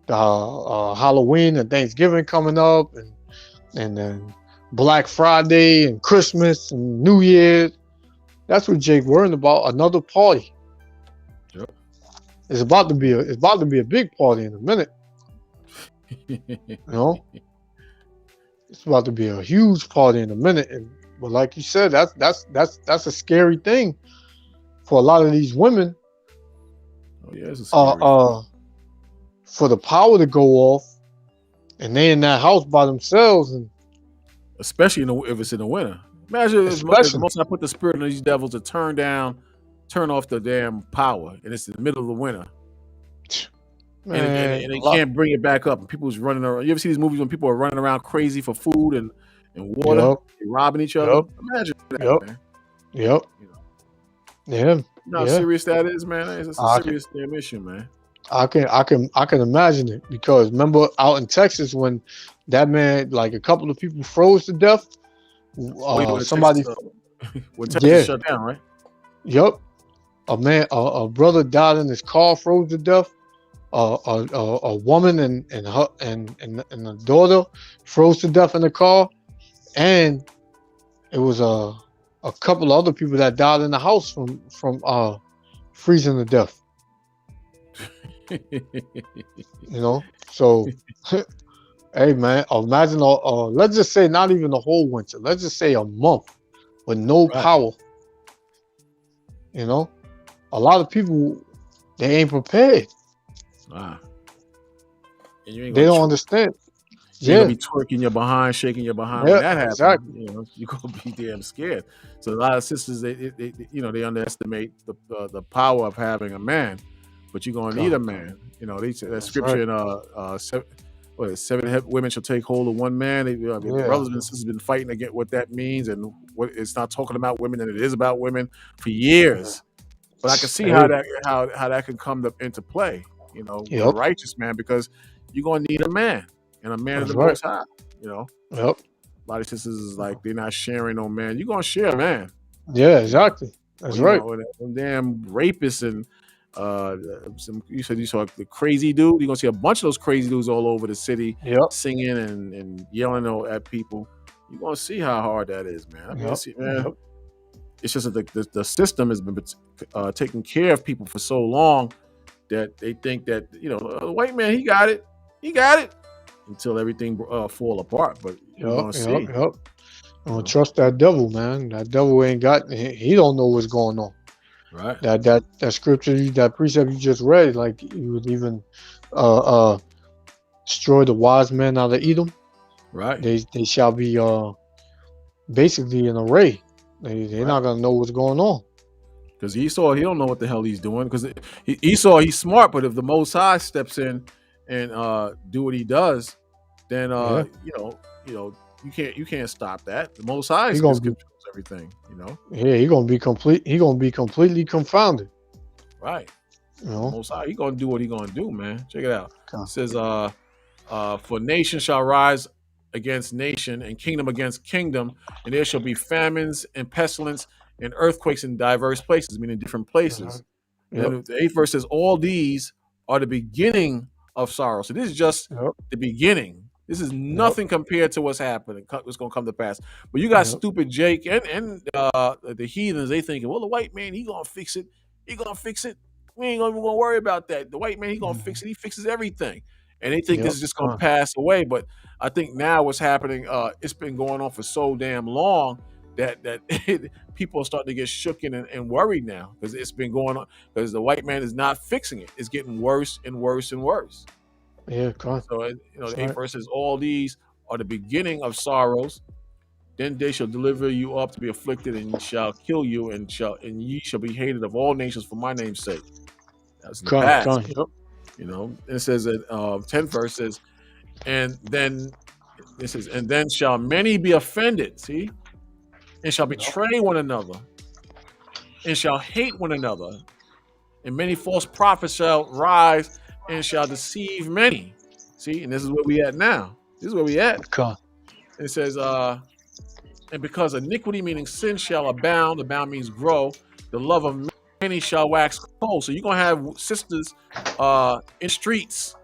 the Halloween and Thanksgiving coming up and then Black Friday and Christmas and New Year's. That's what Jake worrying about. Another party. Yep. It's about to be a big party in a minute. It's about to be a huge party in a minute. But like you said, that's a scary thing for a lot of these women. Oh yeah, it's a scary for the power to go off, and they in that house by themselves, and especially if it's in the winter. Imagine if most I put the spirit in these devils to turn off the damn power, and it's in the middle of the winter. Man, and they can't bring it back up. And people's running around. You ever see these movies when people are running around crazy for food and water, yep. robbing each other? Imagine that, man. Yep. Yeah. You know how serious that is, man? It's a serious damn issue, man. I can imagine it, because remember out in Texas when that man, like a couple of people froze to death. Somebody when Texas shut down, right? Yep. A brother died in his car, froze to death. A woman and a daughter froze to death in the car, and it was a couple of other people that died in the house from freezing to death. So hey man, imagine let's just say not even the whole winter, let's just say a month with no power. a lot of people, they ain't prepared. And you ain't They gonna don't understand. you ain't Yeah, gonna be twerking your behind, shaking your behind when yeah, that happens. exactly. You know, you're gonna be damn scared. So a lot of sisters, they you know, they underestimate the power of having a man, but you're gonna need a man. You know, they say that That's right. scripture in seven women shall take hold of one man. Yeah, Brothers and sisters been fighting to get what that means, and what it's not talking about women, and it is about women for years. But I can see how hey, that can come into play. You know, with a yep, righteous man, because you're gonna need a man, and a man of that's the right. Most High. You know, Yep. a lot of sisters is like they're not sharing no man. You're gonna share a man. Yeah, You know, exactly. or That's you right. gonna them damn rapists and you said you saw the crazy dude. You're gonna see a bunch of those crazy dudes all over the city Yep. singing and yelling at people. You're gonna see how hard that is, man. I mean, Yep. see, man, Yep. it's just that the system has been taking care of people for so long that they think that, you know, the white man, he got it, until everything fall apart. But we're Yep. gonna Yep. see, Yep. you Don't know, trust that devil, man. That devil ain't got. He don't know what's going on. right, That scripture, that precept you just read, like you would even uh uh destroy the wise men out of Edom. right, They shall be basically an array. They're right. not gonna know what's going on. Because Esau, he don't know what the hell he's doing. Because Esau, he's smart, but if the Most High steps in and do what he does, then Yeah, you can't stop that. The Most High he is gonna be. controls everything. You know, Yeah, he gonna be complete. He gonna be completely confounded. right? You The know. Most High, he gonna do what he gonna do, man. Check it out. Okay. It says, for nation shall rise against nation, and kingdom against kingdom, and there shall be famines and pestilence and earthquakes in diverse places, meaning different places. Yep. Then the 8th verse says, all these are the beginning of sorrow. So this is just Yep. the beginning. This is Yep. nothing compared to what's happening, what's going to come to pass. But you got Yep. stupid Jake and the heathens. They thinking, well, the white man, he gonna fix it. He gonna fix it. We ain't even gonna worry about that. The white man, he gonna Mhm. fix it. He fixes everything. And they think this Yep. is just gonna pass away. But I think now what's happening, it's been going on for so damn long that people are starting to get shook and worried now, because it's been going on, because the white man is not fixing it. It's getting worse and worse and worse. Yeah. Come. So That's the 8th right. verse says, all these are the beginning of sorrows. Then they shall deliver you up to be afflicted, and shall kill you, and ye shall be hated of all nations for my name's sake. That's in the Come. past, Come. Yep. you know. And it says that 10th verse says, and then it says, and then shall many be offended, see, and shall Yep. betray one another, and shall hate one another, and many false prophets shall rise and shall deceive many. See, and this is where we at now. This is where we at. Come. It says, and because iniquity, meaning sin, shall abound means grow, the love of many shall wax cold. So you're gonna have sisters in streets.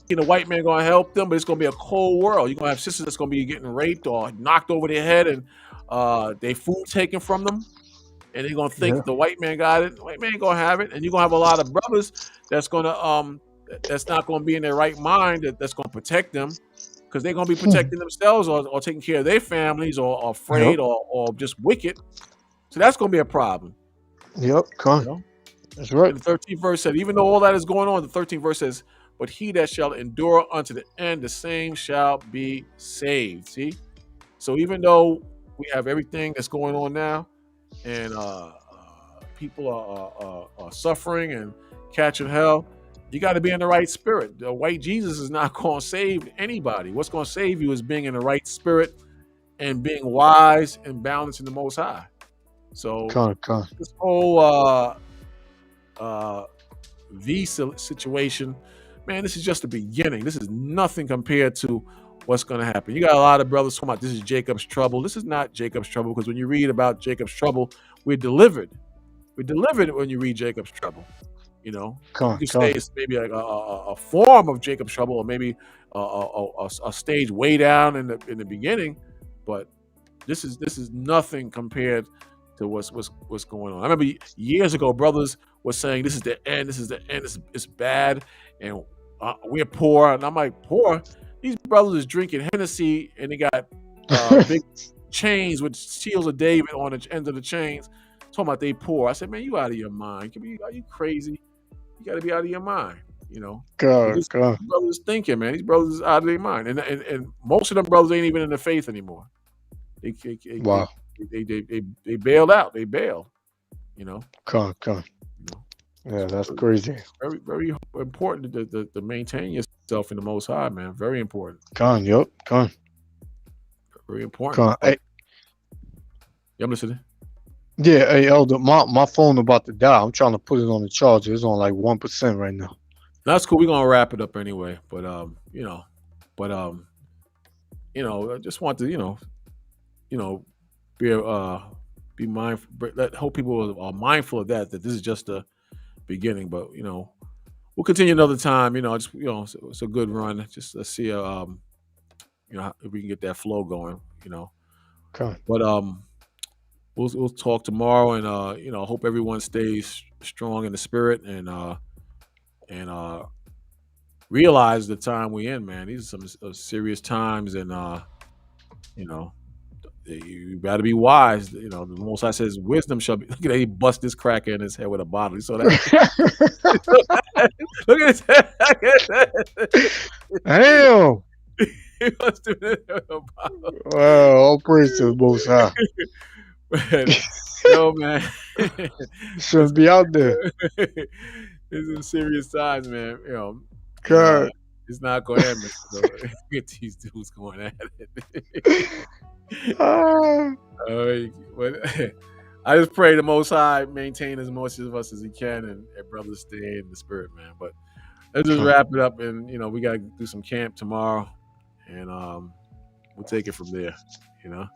You know, white man gonna help them, but it's gonna be a cold world. You're gonna have sisters that's gonna be getting raped or knocked over their head, and their food taken from them, and they're gonna Yeah. think the white man got it. The white man ain't gonna have it, and you're gonna have a lot of brothers that's not gonna be in their right mind, that's gonna protect them, because they're gonna be protecting themselves, or taking care of their families, or Yep. afraid, or just wicked. So that's gonna be a problem, Yep. you Come. know. That's right. And the 13th verse said, even though all that is going on, the 13th verse says, but he that shall endure unto the end, the same shall be saved. See? So even though we have everything that's going on now, and people are suffering and catching hell, you got to be in the right spirit. The white Jesus is not going to save anybody. What's going to save you is being in the right spirit and being wise and balanced in the Most High. So Come. Come. this whole V situation, man, this is just the beginning. This is nothing compared to what's going to happen. You got a lot of brothers talking about this is Jacob's trouble. This is not Jacob's trouble, because when you read about Jacob's trouble, we're delivered. We're delivered when you read Jacob's trouble. You know, you Come. could say Come. it's maybe like a form of Jacob's trouble, or maybe a stage way down in the beginning, but this is nothing compared to what's going on. I remember years ago, brothers were saying this is the end. This is the end. It's bad, and we're poor. And I'm like, poor? These brothers is drinking Hennessy, and they got big chains with seals of David on the end of the chains, talking about they poor. I said, man, you out of your mind. Are you crazy? You got to be out of your mind. You know, God, these God. brothers thinking, man. These brothers is out of their mind, and most of them brothers ain't even in the faith anymore. They Wow. they bailed out. They bailed. You know. God. You know. Yeah, that's So crazy. very very important to maintain yourself in the Most High, man. Very important. God, yup. God. Very important. God. Hey, I'm listening. yeah, hey, Elder, my phone about to die. I'm trying to put it on the charger. It's on like 1% right now. That's cool. We're gonna wrap it up anyway. But I just want to be mindful. Hope people are mindful of that this is just the beginning. But we'll continue another time. It's a good run. Just let's see if we can get that flow going. Okay. But we'll talk tomorrow, and hope everyone stays strong in the spirit and realize the time we in, man. These are some serious times, and you got to be wise. The Most High says wisdom shall be. Look at that, he bust this cracker in his head with a bottle. You saw that? Look at his head. Damn. He busted it in his head with a bottle. Wow, all praise to the Most High. Man. Shouldn't be out there. It's some serious times, man. God. It's not going to end. So get these dudes going at it. But I just pray the Most High maintain as much of us as he can, and brothers stay in the spirit, man. But let's just wrap it up, and we got to do some camp tomorrow, and we'll take it from there. All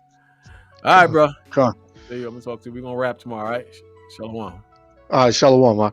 right, bro. Come. There you go. I'm gonna talk to you. We're gonna wrap tomorrow, all right? Shalom. All right, shalom, man.